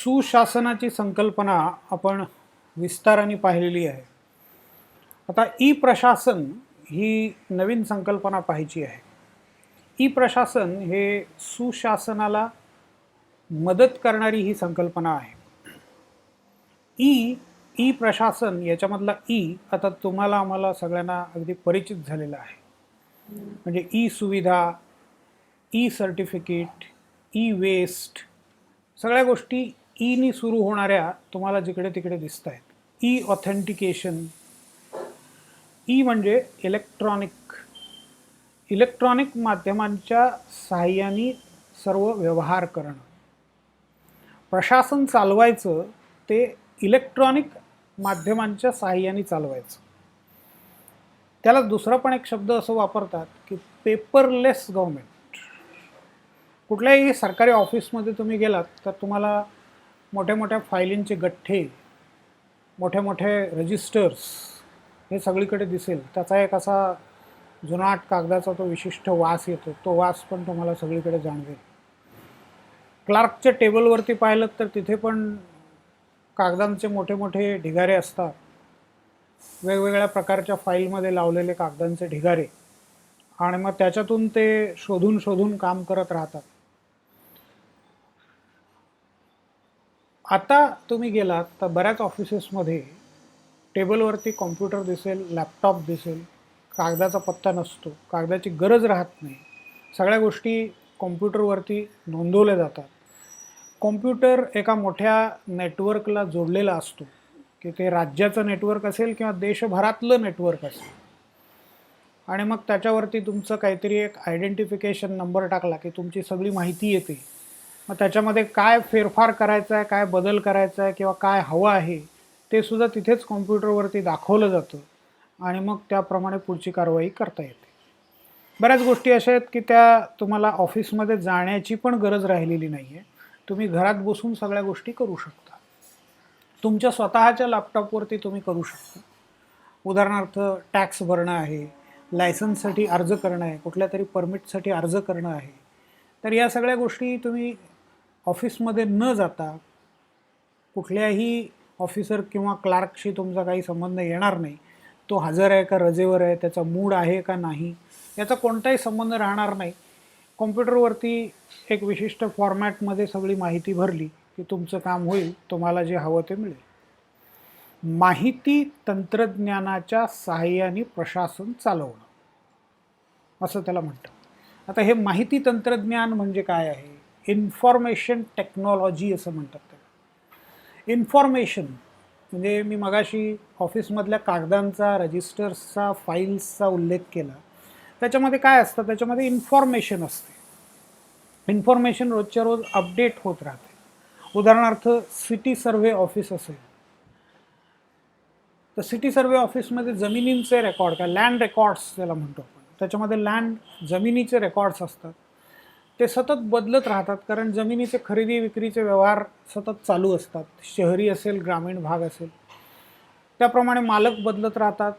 सुशासनाची संकल्पना आपण विस्ताराने पाहिलेली आहे. आता ई प्रशासन ही नवीन संकल्पना पाहायची आहे. ई प्रशासन हे सुशासनाला मदत करणारी ही संकल्पना आहे. ई प्रशासन याच्यामधला ई आता तुम्हाला आम्हाला सगळ्यांना अगदी परिचित झालेला आहे. म्हणजे ई सुविधा, ई सर्टिफिकेट, ई वेस्ट, सगळ्या गोष्टी ईनी सुरू होणाऱ्या तुम्हाला जिकडे तिकडे दिसत आहेत. ई ऑथेंटिकेशन, ई म्हणजे इलेक्ट्रॉनिक माध्यमांच्या सहाय्याने सर्व व्यवहार करणं. प्रशासन चालवायचं ते इलेक्ट्रॉनिक माध्यमांच्या सहाय्याने चालवायचं. त्याला दुसरा पण एक शब्द असं वापरतात की पेपरलेस गव्हर्नमेंट. कुठल्याही सरकारी ऑफिसमध्ये तुम्ही गेलात तर तुम्हाला मोठ्या मोठ्या फायलींचे गठ्ठे, मोठे मोठे रजिस्टर्स हे सगळीकडे दिसेल. त्याचा एक असा जुनाट कागदाचा तो विशिष्ट वास येतो. तो वास पण तुम्हाला सगळीकडे जाणवेल. क्लार्कच्या टेबलवरती पाहिलं तर तिथे पण कागदांचे मोठे मोठे ढिगारे असतात. वेगवेगळ्या प्रकारच्या फाईलमध्ये लावलेले कागदांचे ढिगारे, आणि मग त्याच्यातून ते शोधून शोधून काम करत राहतात. आता तुम्ही गेलात तर बऱ्याच ऑफिसेसमध्ये टेबलवरती कॉम्प्युटर दिसेल, लॅपटॉप दिसेल, कागदाचा पत्ता नसतो, कागदाची गरज राहत नाही. सगळ्या गोष्टी कॉम्प्युटरवरती नोंदवल्या जातात. कॉम्प्युटर एका मोठ्या नेटवर्कला जोडलेला असतो, की ते राज्याचं नेटवर्क असेल किंवा देशभरातलं नेटवर्क असेल. आणि मग त्याच्यावरती तुमचं काहीतरी एक आयडेंटिफिकेशन नंबर टाकला की तुमची सगळी माहिती येते. मग त्याच्यामध्ये काय फेरफार करायचा आहे, काय बदल करायचा आहे किंवा काय हवं आहे ते सुद्धा तिथेच कॉम्प्युटरवरती दाखवलं जातं, आणि मग त्याप्रमाणे पुढची कारवाई करता येते. बऱ्याच गोष्टी अशा आहेत की त्या तुम्हाला ऑफिसमध्ये जाण्याची पण गरज राहिलेली नाही आहे. तुम्ही घरात बसून सगळ्या गोष्टी करू शकता. तुमच्या स्वतःच्या लॅपटॉपवरती तुम्ही करू शकता. उदाहरणार्थ टॅक्स भरणं आहे, लायसन्ससाठी अर्ज करणं आहे, कुठल्या तरी परमिटसाठी अर्ज करणं आहे. तर या सगळ्या गोष्टी तुम्ही ऑफिसमध्ये न जाता, कुठल्याही ऑफिसर किंवा क्लार्कशी तुमचा काही संबंध येणार नाही. तो हजर आहे का रजेवर आहे, त्याचा मूड आहे का नाही, याचा कोणताही संबंध राहणार नाही. कॉम्प्युटरवरती एक विशिष्ट फॉर्मॅटमध्ये सगळी माहिती भरली की तुमचं काम होईल, तुम्हाला जे हवं ते मिळेल. माहिती तंत्रज्ञानाच्या सहाय्याने प्रशासन चालवणं असं त्याला म्हणतात. आता हे माहिती तंत्रज्ञान म्हणजे काय आहे? इन्फॉर्मेशन टेक्नॉलॉजी असं म्हणतात त्याला. इन्फॉर्मेशन म्हणजे मी मगाशी ऑफिसमधल्या कागदांचा, रजिस्टर्सचा, फाईल्सचा उल्लेख केला. त्याच्यामध्ये काय असतं? त्याच्यामध्ये इन्फॉर्मेशन असते. इन्फॉर्मेशन रोजच्या रोज अपडेट होत राहते. उदाहरणार्थ सिटी सर्व्हे ऑफिस असेल तर सिटी सर्व्हे ऑफिसमध्ये जमिनींचे रेकॉर्ड, काय लँड रेकॉर्ड्स त्याला म्हणतो आपण, त्याच्यामध्ये जमिनीचे रेकॉर्ड्स असतात. ते सतत बदलत राहतात, कारण जमिनीचे खरेदी विक्रीचे व्यवहार सतत चालू असतात. शहरी असेल, ग्रामीण भाग असेल, त्याप्रमाणे मालक बदलत राहतात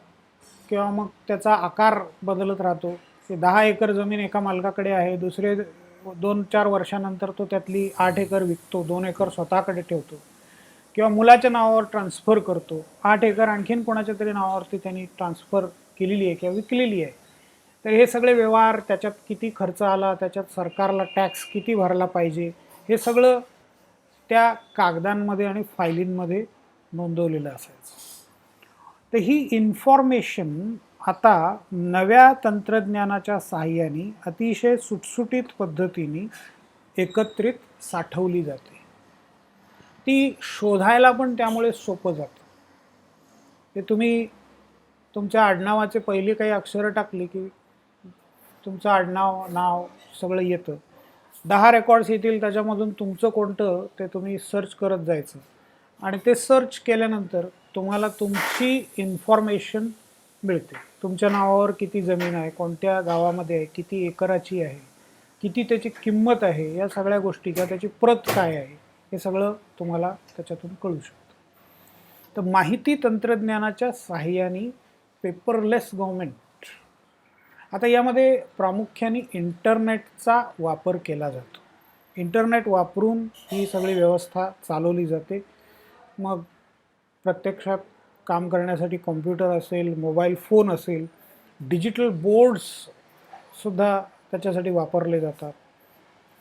किंवा मग त्याचा आकार बदलत राहतो. की 10 एकर जमीन एका मालकाकडे आहे, दुसरे 2-4 वर्षानंतर तो त्यातली 8 एकर विकतो, 2 एकर स्वतःकडे ठेवतो किंवा मुलाच्या नावावर ट्रान्सफर करतो. 8 एकर आणखीन कोणाच्या तरी नावावरती त्यांनी ट्रान्सफर केलेली आहे किंवा विकलेली आहे. तर हे सगळे व्यवहार, त्याच्यात किती खर्च आला, त्याच्यात सरकारला टॅक्स किती भरला पाहिजे, हे सगळं त्या कागदांमध्ये आणि फायलींमध्ये नोंदवलेलं असायचं. तर ही इन्फॉर्मेशन आता नव्या तंत्रज्ञानाच्या सहाय्याने अतिशय सुटसुटीत पद्धतीने एकत्रित साठवली जाते. ती शोधायला पण त्यामुळे सोपं जातं. ते तुम्ही तुमच्या आडनावाचे पहिली काही अक्षरं टाकली की तुमचं आडनाव, नाव सगळं येतं. 10 रेकॉर्ड्स येतील, त्याच्यामधून तुमचं कोणतं ते तुम्ही सर्च करत जायचं, आणि ते सर्च केल्यानंतर तुम्हाला तुमची इन्फॉर्मेशन मिळते. तुमच्या नावावर किती जमीन आहे, कोणत्या गावामध्ये आहे, किती एकराची आहे, किती त्याची किंमत आहे, या सगळ्या गोष्टी, किंवा त्याची प्रत काय आहे, हे सगळं तुम्हाला त्याच्यातून कळू शकतं. तर माहिती तंत्रज्ञानाच्या सहाय्याने पेपरलेस गव्हर्नमेंट. आता यामध्ये प्रामुख्याने इंटरनेटचा वापर केला जातो. इंटरनेट वापरून ही सगळी व्यवस्था चालवली जाते. मग प्रत्यक्षात काम करण्यासाठी कॉम्प्युटर असेल, मोबाईल फोन असेल, डिजिटल बोर्ड्ससुद्धा त्याच्यासाठी वापरले जातात,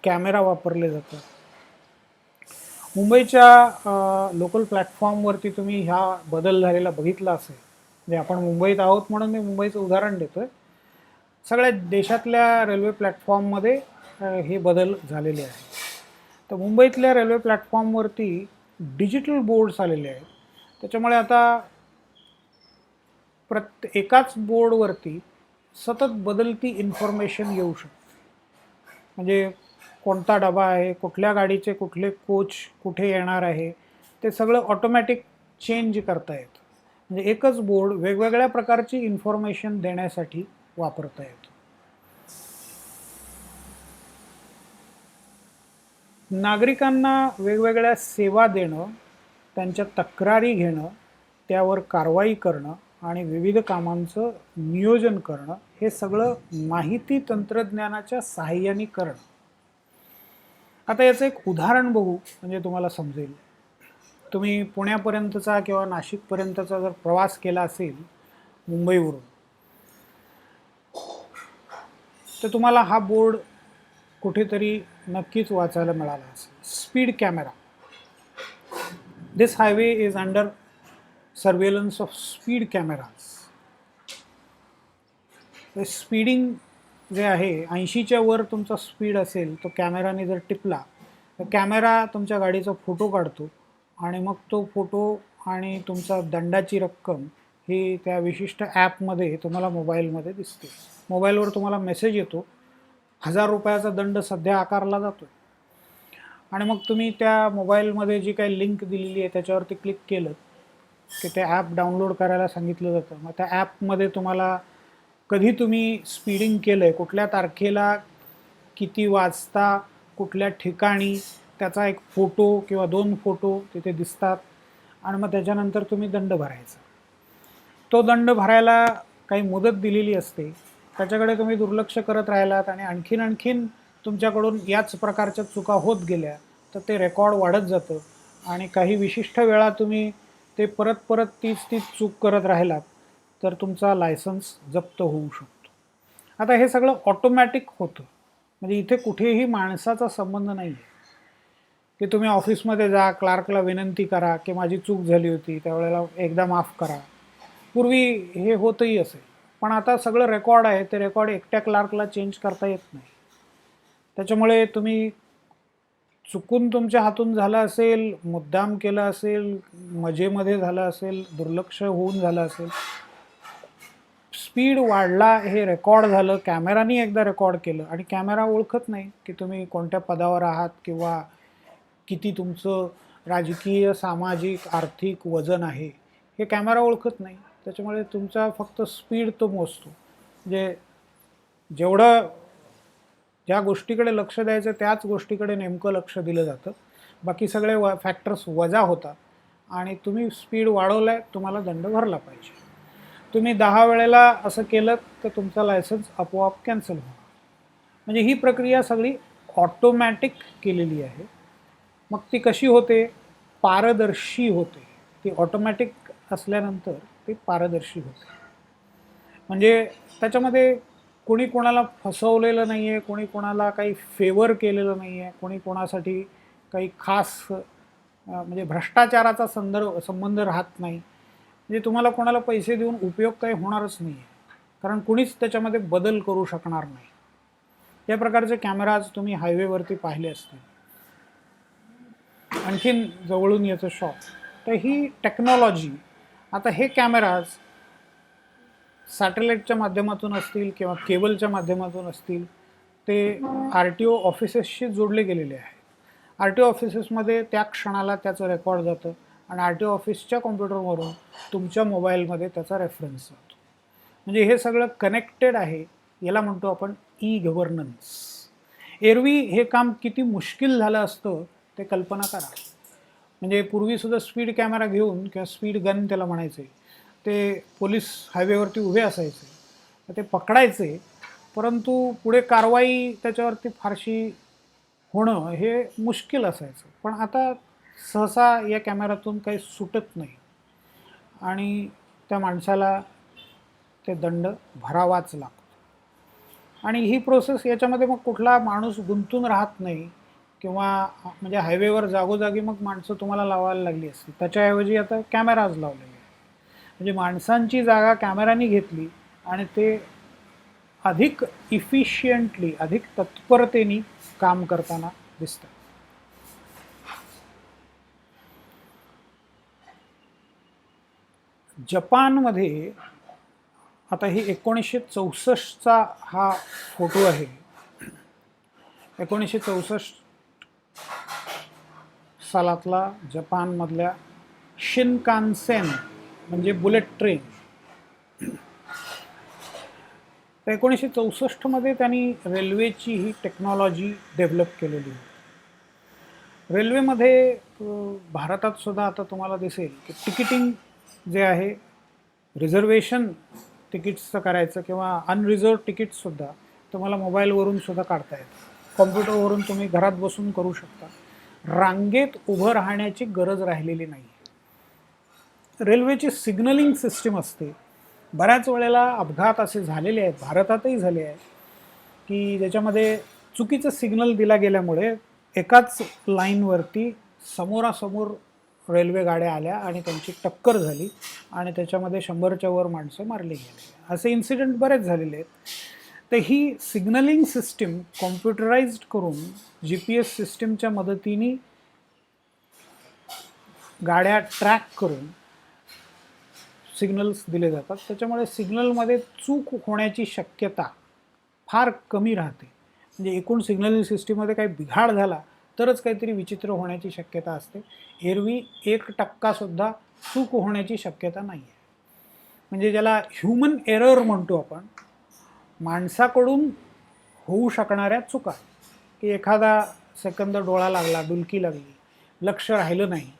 कॅमेरा वापरले जातात. मुंबईच्या लोकल प्लॅटफॉर्मवरती तुम्ही ह्या बदल झालेला बघितला असेल. म्हणजे आपण मुंबईत आहोत म्हणून मी मुंबईचं उदाहरण देतो आहे. सगळ्या देशातल्या रेल्वे प्लॅटफॉर्ममध्ये हे बदल झालेले आहेत. तर मुंबईतल्या रेल्वे प्लॅटफॉर्मवरती डिजिटल बोर्ड्स आलेले आहेत. त्याच्यामुळे आता एकाच बोर्डवरती सतत बदलती इन्फॉर्मेशन येऊ शकते. म्हणजे कोणता डबा आहे, कुठल्या गाडीचे कुठले कोच कुठे येणार आहे, ते सगळं ऑटोमॅटिक चेंज करता येतं. म्हणजे एकच बोर्ड वेगवेगळ्या प्रकारची इन्फॉर्मेशन देण्यासाठी वापरता येतो. नागरिकांना वेगवेगळ्या सेवा देणं, त्यांच्या तक्रारी घेणं, त्यावर कारवाई करणं आणि विविध कामांचं नियोजन करणं हे सगळं माहिती तंत्रज्ञानाच्या साहाय्याने करणं. आता याचं एक उदाहरण बघू म्हणजे तुम्हाला समजेल. तुम्ही पुण्यापर्यंतचा किंवा नाशिकपर्यंतचा जर प्रवास केला असेल मुंबईवरून, तर तुम्हाला हा बोर्ड कुठेतरी नक्कीच वाचायला मिळाला असेल. Speed camera. This highway is under surveillance of speed cameras. Speeding जे आहे 80च्या वर तुमचा स्पीड असेल, तो कॅमेराने जर टिपला तर कॅमेरा तुमच्या गाडीचा फोटो काढतो आणि मग तो फोटो आणि तुमचा दंडाची रक्कम ही त्या विशिष्ट ॲपमध्ये तुम्हाला मोबाईलमध्ये दिसते. मोबाईलवर तुम्हाला मेसेज येतो, 1000 रुपयाचा दंड सध्या आकारला जातो. आणि मग तुम्ही त्या मोबाईलमध्ये जी काही लिंक दिलेली आहे त्याच्यावरती क्लिक केलं की ते ॲप डाउनलोड करायला सांगितलं जातं. मग त्या ॲपमध्ये तुम्हाला कधी तुम्ही स्पीडिंग केलं आहे, कुठल्या तारखेला, किती वाजता, कुठल्या ठिकाणी, त्याचा एक फोटो किंवा 2 फोटो तिथे दिसतात. आणि मग त्याच्यानंतर तुम्ही दंड भरायचा. तो दंड भरायला काही मुदत दिलेली असते, त्याच्याकडे तुम्ही दुर्लक्ष करत राहिलात आणि आणखीन तुमच्याकडून याच प्रकारच्या चुका होत गेल्या तर ते रेकॉर्ड वाढत जातं आणि काही विशिष्ट वेळा तुम्ही ते परत तीच चूक करत राहिलात तर तुमचा लायसन्स जप्त होऊ शकतो. आता हे सगळं ऑटोमॅटिक होतं. म्हणजे इथे कुठेही माणसाचा संबंध नाही आहे की तुम्ही ऑफिसमध्ये जा, क्लार्कला विनंती करा की माझी चूक झाली होती, त्यावेळेला एकदा माफ करा. पूर्वी हे होतही असेल, पण आता सगळं रेकॉर्ड आहे. ते रेकॉर्ड एकट्या क्लार्कला चेंज करता येत नाही. त्याच्यामुळे तुम्ही चुकून तुमच्या हातून झालं असेल, मुद्दाम केलं असेल, मजेमध्ये झालं असेल, दुर्लक्ष होऊन झालं असेल, स्पीड वाढला, हे रेकॉर्ड झालं, कॅमेरानी एकदा रेकॉर्ड केलं आणि कॅमेरा ओळखत नाही की तुम्ही कोणत्या पदावर आहात किंवा किती तुमचं राजकीय, सामाजिक, आर्थिक वजन आहे, हे कॅमेरा ओळखत नाही. त्याच्यामुळे तुमचा फक्त स्पीड तो मोजतो. म्हणजे जेवढं ज्या गोष्टीकडे लक्ष द्यायचं त्याच गोष्टीकडे नेमकं लक्ष दिलं जातं. बाकी सगळे फॅक्टर्स वजा होतात आणि तुम्ही स्पीड वाढवला आहे, तुम्हाला दंड भरला पाहिजे. तुम्ही 10 वेळेला असं केलं तर तुमचा लायसन्स आपोआप कॅन्सल होणार. म्हणजे ही प्रक्रिया सगळी ऑटोमॅटिक केलेली आहे. मग ती कशी होते? पारदर्शी होते. ती ऑटोमॅटिक असल्यानंतर ती पारदर्शी होते. म्हणजे त्याच्यामध्ये कोणी कोणाला फसवलेलं नाही आहे, कोणी कोणाला काही फेवर केलेलं नाही आहे, कोणी कोणासाठी काही खास म्हणजे भ्रष्टाचाराचा संबंध राहत नाही. म्हणजे तुम्हाला कोणाला पैसे देऊन उपयोग काही होणारच नाही आहे, कारण कुणीच त्याच्यामध्ये बदल करू शकणार नाही. या प्रकारचे कॅमेराज तुम्ही हायवेवरती पाहिले असतील. आणखीन जवळून याचं शॉक. तर ही टेक्नॉलॉजी, आता हे कॅमेराज सॅटेलाईटच्या माध्यमातून असतील किंवा केबलच्या माध्यमातून असतील, ते RTO ऑफिसेसशी जोडले गेलेले आहेत. RTO ऑफिसेसमध्ये त्या क्षणाला त्याचं रेकॉर्ड जातं आणि RTO ऑफिसच्या कॉम्प्युटरवरून तुमच्या मोबाईलमध्ये त्याचा रेफरन्स जातो. म्हणजे हे सगळं कनेक्टेड आहे. याला म्हणतो आपण ई-गव्हर्नन्स. एरवी हे काम किती मुश्किल झालं असतं ते कल्पना करा. म्हणजे पूर्वीसुद्धा स्पीड कॅमेरा घेऊन किंवा स्पीड गन त्याला म्हणायचे, ते पोलीस हायवेवरती उभे असायचे, तर ते पकडायचे, परंतु पुढे कारवाई त्याच्यावरती फारशी होणं हे मुश्किल असायचं, पण आता सहसा या कॅमेऱ्यातून काही सुटत नाही आणि त्या माणसाला ते दंड भरावाच लागतो. आणि ही प्रोसेस याच्यामध्ये मग कुठला माणूस गुंतून राहत नाही किंवा म्हणजे हायवेवर जागोजागी मग माणसं तुम्हाला लावायला लागली असती, त्याच्याऐवजी आता कॅमेराज लावलेले आहे. म्हणजे माणसांची जागा कॅमेरानी घेतली आणि ते अधिक इफिशियंटली, अधिक तत्परतेने काम करताना दिसतं. जपानमध्ये आता ही 1964चा हा फोटो आहे. 1964 सालातला जपानमधल्या शिनकानसेन म्हणजे बुलेट ट्रेन. तर 1964मध्ये त्यांनी रेल्वेची ही टेक्नॉलॉजी डेव्हलप केलेली होती. रेल्वेमध्ये भारतात सुद्धा आता तुम्हाला दिसेल की तिकिटिंग जे आहे, रिझर्वेशन तिकीट्सचं करायचं किंवा अनरिझर्व तिकीट्ससुद्धा तुम्हाला मोबाईलवरून सुद्धा काढता येतं. कॉम्प्युटरवरून तुम्ही घरात बसून करू शकता. रांगेत उभं राहण्याची गरज राहिलेली नाही. रेल्वेची सिग्नलिंग सिस्टीम असते. बऱ्याच वेळेला अपघात असे झालेले आहेत, भारतातही झाले आहेत, की ज्याच्यामध्ये चुकीचं सिग्नल दिला गेल्यामुळे एकाच लाईनवरती समोरासमोर रेल्वे गाड्या आल्या आणि त्यांची टक्कर झाली आणि त्याच्यामध्ये 100च्या वर माणसं मारली गेली. असे इन्सिडेंट बरेच झालेले आहेत. तर ही सिग्नलिंग सिस्टीम कॉम्प्युटराइज्ड करून GPS सिस्टीमच्या मदतीने गाड्या ट्रॅक करून सिग्नल्स दिले जातात. त्याच्यामुळे सिग्नलमध्ये चूक होण्याची शक्यता फार कमी राहते. म्हणजे एकूण सिग्नलिंग सिस्टीममध्ये काही बिघाड झाला तरच काहीतरी विचित्र होण्याची शक्यता असते. एरवी 1% सुद्धा चूक होण्याची शक्यता नाही आहे. म्हणजे ज्याला ह्युमन एरर म्हणतो आपण, माणसाकडून होऊ शकणाऱ्या चुका, की एखादा सेकंद डोळा लागला, डुलकी लागली, लक्ष राहिलं नाही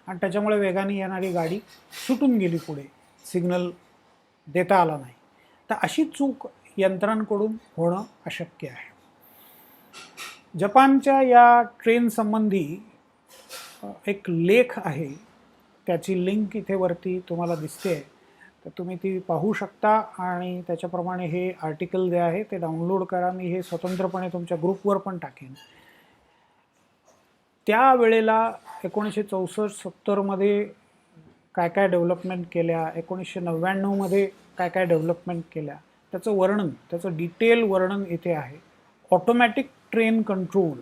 आणि त्याच्यामुळे वेगाने येणारी गाडी सुटून गेली पुढे, सिग्नल देता आला नाही, तर अशी चूक यंत्रांकडून होणं अशक्य आहे. जपानच्या या ट्रेन संबंधी एक लेख आहे, त्याची लिंक इथे वरती तुम्हाला दिसते, तर तुम्ही ती पाहू शकता आणि त्याच्याप्रमाणे हे आर्टिकल जे आहे ते डाउनलोड करा. मी हे स्वतंत्रपणे तुमच्या ग्रुपवर पण टाकेन. त्यावेळेला 1964-70मध्ये काय काय डेव्हलपमेंट केल्या, 1999मध्ये काय काय डेव्हलपमेंट केल्या, त्याचं वर्णन, त्याचं डिटेल वर्णन इथे आहे. ऑटोमॅटिक ट्रेन कंट्रोल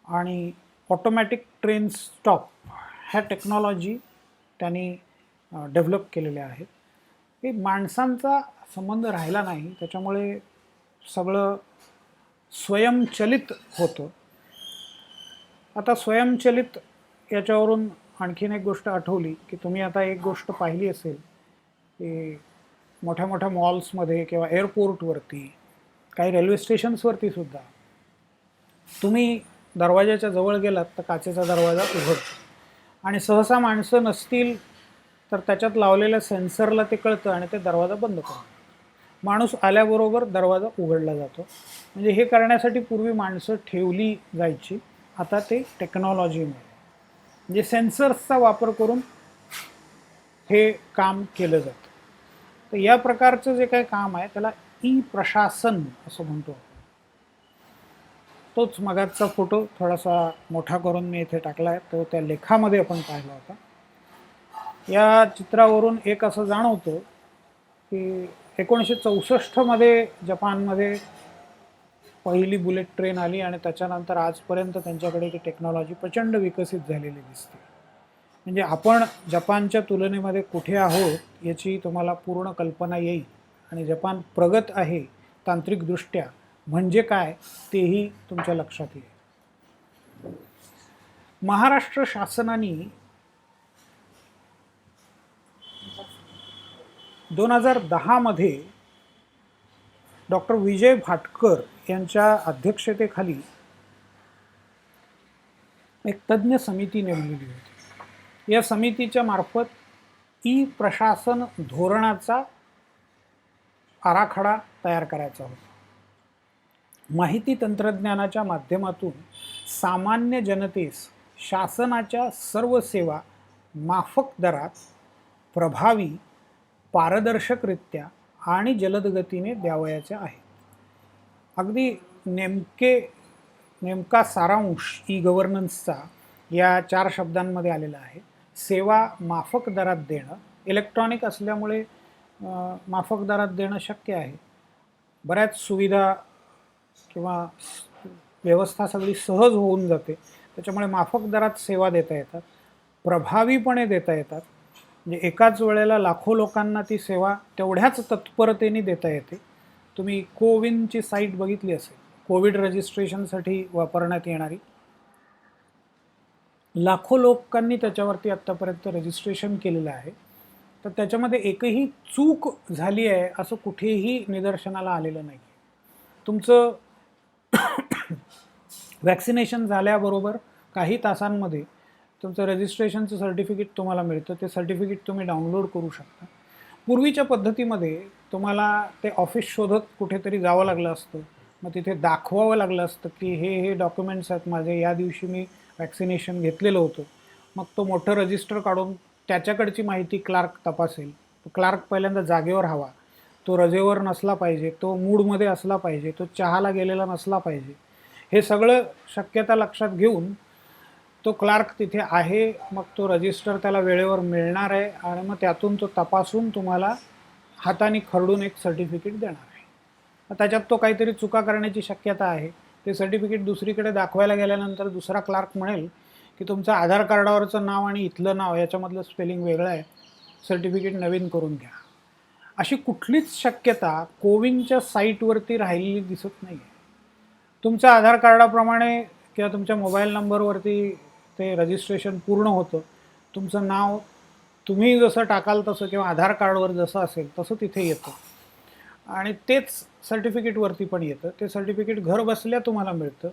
आणि ऑटोमॅटिक ट्रेन स्टॉप ह्या टेक्नॉलॉजी त्यांनी डेव्हलप केलेल्या आहेत. हे माणसांचा संबंध राहिला नाही, त्याच्यामुळे सगळं स्वयंचलित होतं. आता स्वयंचलित याच्यावरून आणखीन एक गोष्ट आठवली, की तुम्ही आता एक गोष्ट पाहिली असेल की मोठ्या मोठ्या मॉल्समध्ये किंवा एअरपोर्टवरती, काही रेल्वे स्टेशन्सवरती सुद्धा तुम्ही दरवाजाच्या जवळ गेलात तर काचेचा दरवाजा उघडतो आणि सहसा माणसं नसतील तर त्याच्यात लावलेल्या सेन्सरला ते कळतं आणि ते दरवाजा बंद करतो. माणूस आल्याबरोबर दरवाजा उघडला जातो. म्हणजे हे करण्यासाठी पूर्वी माणसं ठेवली जायची, आता ते टेक्नॉलॉजीमुळे म्हणजे सेन्सर्सचा वापर करून हे काम केलं जातं. तर या प्रकारचं जे काही काम आहे त्याला ई प्रशासन असं म्हणतो. तोच मगाचा फोटो थोडासा मोठा करून मी इथे टाकला आहे, तो त्या लेखामध्ये आपण पाहिला होता. या चित्रावरून एक असं जाणवतं की 1964मध्ये जपानमध्ये पहिली बुलेट ट्रेन आली आणि त्याच्यानंतर आजपर्यंत त्यांच्याकडे ती टेक्नॉलॉजी प्रचंड विकसित झालेली दिसते. म्हणजे आपण जपानच्या तुलनेमध्ये कुठे आहोत याची तुम्हाला पूर्ण कल्पना येईल आणि जपान प्रगत आहे तांत्रिकदृष्ट्या म्हणजे काय तेही तुमच्या लक्षात येईल. महाराष्ट्र शासनाने 2010मध्ये डॉक्टर विजय भाटकर यांच्या अध्यक्षतेखाली एक तज्ज्ञ समिती नेमलेली होती. या समितीच्या मार्फत ई प्रशासन धोरणाचा आराखडा तयार करायचा होता. माहिती तंत्रज्ञानाच्या माध्यमातून सामान्य जनतेस शासनाच्या सर्व सेवा माफक दरात प्रभावी, पारदर्शकरित्या आणि जलद गतीने द्यावयाच्या आहेत. अगदी नेमका सारांश ई गव्हर्नन्सचा या 4 शब्दांमध्ये आलेला आहे. सेवा माफक दरात देणं, इलेक्ट्रॉनिक असल्यामुळे माफक दरात देणं शक्य आहे. बऱ्याच सुविधा किंवा व्यवस्था सगळी सहज होऊन जाते, त्याच्यामुळे माफक दरात सेवा देता येतात, प्रभावीपणे देता येतात. म्हणजे एकाच वेळेला लाखो लोकांना ती सेवा तेवढ्याच तत्परतेने देता येते. तुम्ही कोविनची साईट बघितली असेल, कोविड रजिस्ट्रेशनसाठी वापरण्यात येणारी. लाखो लोकांनी त्याच्यावरती आत्तापर्यंत रजिस्ट्रेशन केलेलं आहे. तर त्याच्यामध्ये एकही चूक झाली आहे असं कुठेही निदर्शनाला आलेलं नाही. तुमचं वॅक्सिनेशन झाल्याबरोबर काही तासांमध्ये तुमचं रजिस्ट्रेशनचं सर्टिफिकेट तुम्हाला मिळतं. ते सर्टिफिकेट तुम्ही डाउनलोड करू शकता. पूर्वीच्या पद्धतीमध्ये तुम्हाला ते ऑफिस शोधत कुठेतरी जावं लागलं असतं. मग तिथे दाखवावं लागलं असतं की हे डॉक्युमेंट्स आहेत माझे, या दिवशी मी वॅक्सिनेशन घेतलेलं होतं. मग तो मोठं रजिस्टर काढून त्याच्याकडची माहिती क्लार्क तपासेल. तो क्लार्क पहिल्यांदा जागेवर हवा, तो रजेवर नसला पाहिजे, तो मूडमध्ये असला पाहिजे, तो चहाला गेलेला नसला पाहिजे. हे सगळं शक्यता लक्षात घेऊन तो क्लार्क तिथे आहे. मग तो रजिस्टर त्याला वेळेवर मिळणार आहे आणि मग त्यातून तो तपासून तुम्हाला हाताने खरडून एक सर्टिफिकेट देणार आहे. त्याच्यात तो काहीतरी चुका करण्याची शक्यता आहे. ते सर्टिफिकेट दुसरीकडे दाखवायला गेल्यानंतर दुसरा क्लार्क म्हणेल की तुमचं आधार कार्डावरचं नाव आणि इथलं नाव याच्यामधलं स्पेलिंग वेगळं आहे, सर्टिफिकेट नवीन करून घ्या. अशी कुठलीच शक्यता कोविनच्या साईटवरती राहिलेली दिसत नाही आहे. तुमच्या आधार कार्डाप्रमाणे किंवा तुमच्या मोबाईल नंबरवरती ते रजिस्ट्रेशन पूर्ण होतं. तुमचं नाव तुम्ही जसं टाकाल तसं किंवा आधार कार्डवर जसं असेल तसं तिथे येतं आणि तेच सर्टिफिकेटवरती पण येतं. ते सर्टिफिकेट घर बसल्या तुम्हाला मिळतं.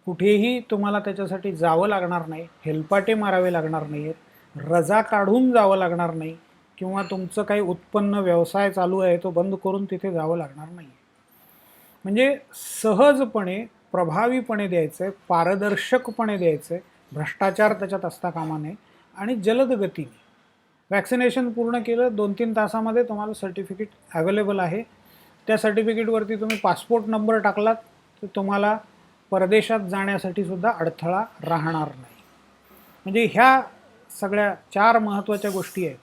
कुठेही तुम्हाला त्याच्यासाठी जावं लागणार नाही, हेलपाटे मारावे लागणार नाही आहेत, रजा काढून जावं लागणार नाही किंवा तुमचं काही उत्पन्न व्यवसाय चालू आहे तो बंद करून तिथे जावं लागणार नाही. म्हणजे सहजपणे, प्रभावीपणे द्यायचं आहे, पारदर्शकपणे द्यायचं आहे, भ्रष्टाचार त्याच्यात असता कामा नये आणि जलद गतीने. वॅक्सिनेशन पूर्ण केलं 2-3 तासामध्ये तुम्हाला सर्टिफिकेट अवेलेबल आहे. त्या सर्टिफिकेटवरती तुम्ही पासपोर्ट नंबर टाकलात तर तुम्हाला परदेशात जाण्यासाठी सुद्धा अडथळा राहणार नाही. म्हणजे ह्या सगळ्या 4 महत्त्वाच्या गोष्टी आहेत.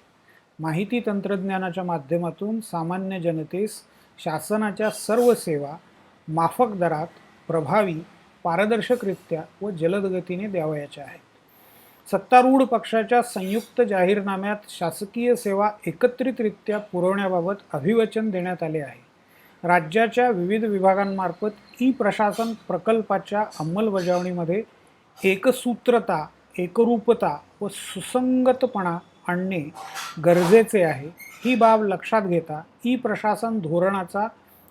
माहिती तंत्रज्ञानाच्या माध्यमातून सामान्य जनतेस शासनाच्या सर्व सेवा माफक दरात, प्रभावी, पारदर्शकरित्या व जलद गतीने द्यावयाच्या आहेत. सत्तारूढ पक्षाच्या संयुक्त जाहीरनाम्यात शासकीय सेवा एकत्रितरित्या पुरवण्याबाबत अभिवचन देण्यात आले आहे. राज्याच्या विविध विभागांमार्फत ई प्रशासन प्रकल्पाच्या अंमलबजावणीमध्ये एकसूत्रता, एकरूपता व सुसंगतपणा आणणे गरजेचे आहे. ही बाब लक्षात घेता ई प्रशासन धोरणाचा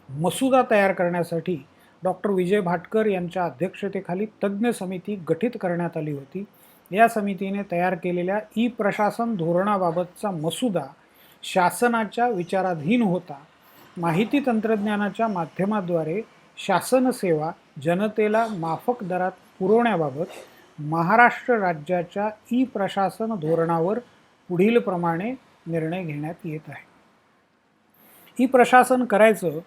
मसुदा तयार करण्यासाठी डॉक्टर विजय भाटकर यांच्या अध्यक्षतेखाली तज्ज्ञ समिती गठीत करण्यात आली होती. या समितीने तयार केलेल्या ई प्रशासन धोरणाबाबतचा मसुदा शासनाच्या विचाराधीन होता. माहिती तंत्रज्ञानाच्या माध्यमाद्वारे शासन सेवा जनतेला माफक दरात पुरवण्याबाबत महाराष्ट्र राज्याच्या ई प्रशासन धोरणावर पुढील प्रमाणे निर्णय घेण्यात येत आहे. ई प्रशासन करायचं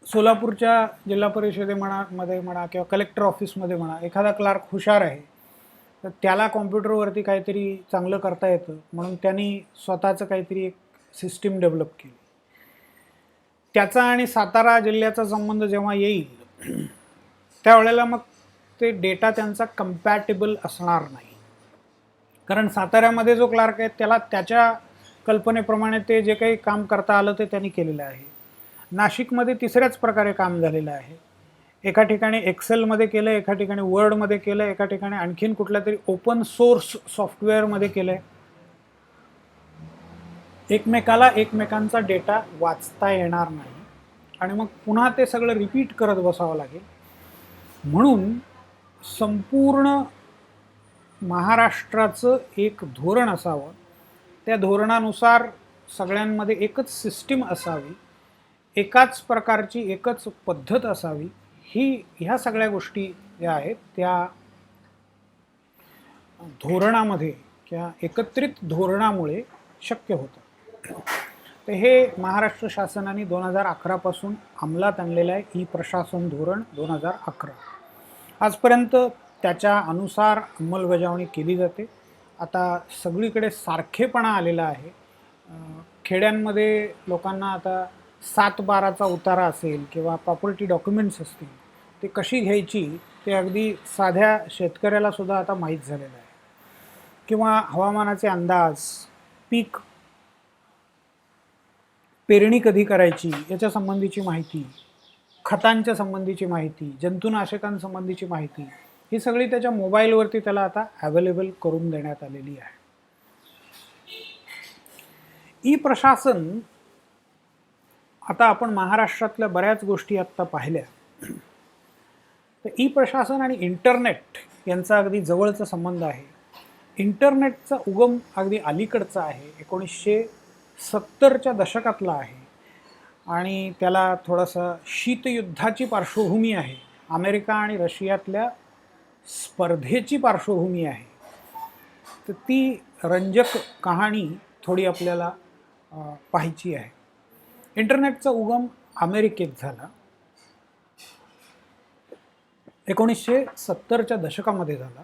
सोलापूरच्या जिल्हा परिषदेमध्ये म्हणा किंवा कलेक्टर ऑफिसमध्ये म्हणा, एखादा क्लार्क हुशार आहे तर त्याला कॉम्प्युटरवरती काहीतरी चांगलं करता येतं म्हणून त्यांनी स्वतःचं काहीतरी एक सिस्टीम डेव्हलप केली. त्याचा आणि सातारा जिल्ह्याचा संबंध जेव्हा येईल त्यावेळेला मग ते डेटा त्यांचा कम्पॅटेबल असणार नाही. कारण साताऱ्यामध्ये जो क्लार्क आहे त्याला त्याच्या कल्पनेप्रमाणे ते जे काही काम करता आलं ते त्यांनी केलेलं आहे. नाशिकमध्ये तिसऱ्याच प्रकारे काम झालेलं आहे. एका ठिकाणी एक्सेलमध्ये केलं, एका ठिकाणी वर्डमध्ये केलं, एका ठिकाणी आणखीन कुठल्या तरी ओपन सोर्स सॉफ्टवेअरमध्ये केलं आहे. एकमेकांचा डेटा वाचता येणार नाही आणि मग पुन्हा ते सगळं रिपीट करत बसावं लागेल. म्हणून संपूर्ण महाराष्ट्राचं एक धोरण असावं. त्या धोरणानुसार सगळ्यांमध्ये एकच सिस्टीम असावी. एकाच प्रकारची एकच पद्धत असावी, ह्या सगळ्या गोष्टी ज्या आहेत त्या धोरणामध्ये किंवा एकत्रित धोरणामुळे शक्य होतं. तर हे महाराष्ट्र शासनाने 2011 पासून अंमलात आणलेलं आहे ई प्रशासन धोरण 2011. आजपर्यंत त्याच्या अनुसार अंमलबजावणी केली जाते. आता सगळीकडे सारखेपणा आलेला आहे. खेड्यांमध्ये लोकांना आता 7/12चा उतारा असेल किंवा प्रॉपर्टी डॉक्युमेंट्स असतील ते कशी घ्यायची ते अगदी साध्या शेतकऱ्याला सुद्धा आता माहीत झालेलं आहे. किंवा हवामानाचे अंदाज, पीक पेरणी कधी करायची याच्या संबंधीची माहिती, खतांच्या संबंधीची माहिती, जंतुनाशकांसंबंधीची माहिती, ही सगळी त्याच्या मोबाईलवरती त्याला आता अवेलेबल करून देण्यात आलेली आहे. ई प्रशासन, आता आपण महाराष्ट्रातल्या बऱ्याच गोष्टी आत्ता पाहिल्या. तर ई प्रशासन आणि इंटरनेट यांचा अगदी जवळचा संबंध आहे. इंटरनेटचा उगम अगदी अलीकडचा आहे, 1970च्या दशकातला आहे आणि त्याला थोडंसं शीतयुद्धाची पार्श्वभूमी आहे, अमेरिका आणि रशियातल्या स्पर्धेची पार्श्वभूमी आहे. तर ती रंजक कहाणी थोडी आपल्याला पाहायची आहे. इंटरनेटचा उगम अमेरिकेत झाला, 1970च्या दशकामध्ये झाला.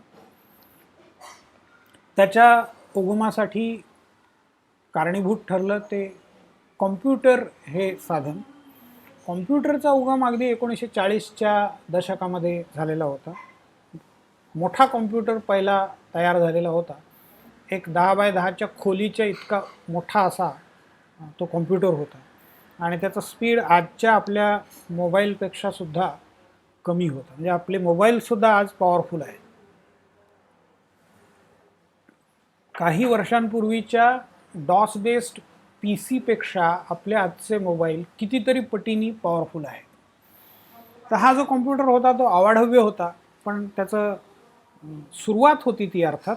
त्याच्या उगमासाठी कारणीभूत ठरलं ते कॉम्प्युटर हे साधन. कॉम्प्युटरचा उगम अगदी 1940च्या दशकामध्ये झालेला होता. मोठा कॉम्प्युटर पहिला तयार झालेला होता. एक 10x10च्या खोलीच्या इतका मोठा असा तो कॉम्प्युटर होता आणि त्याचा स्पीड आजच्या आपल्या मोबाईलपेक्षा सुद्धा कमी होता. म्हणजे आपले मोबाईलसुद्धा आज पॉवरफुल आहे. काही वर्षांपूर्वीच्या डॉस बेस्ड PC-पेक्षा आपले आजचे मोबाईल कितीतरी पटीनी पॉवरफुल आहे. तर हा जो कॉम्प्युटर होता तो अवाढव्य होता, पण त्याचं सुरुवात होती ती अर्थात,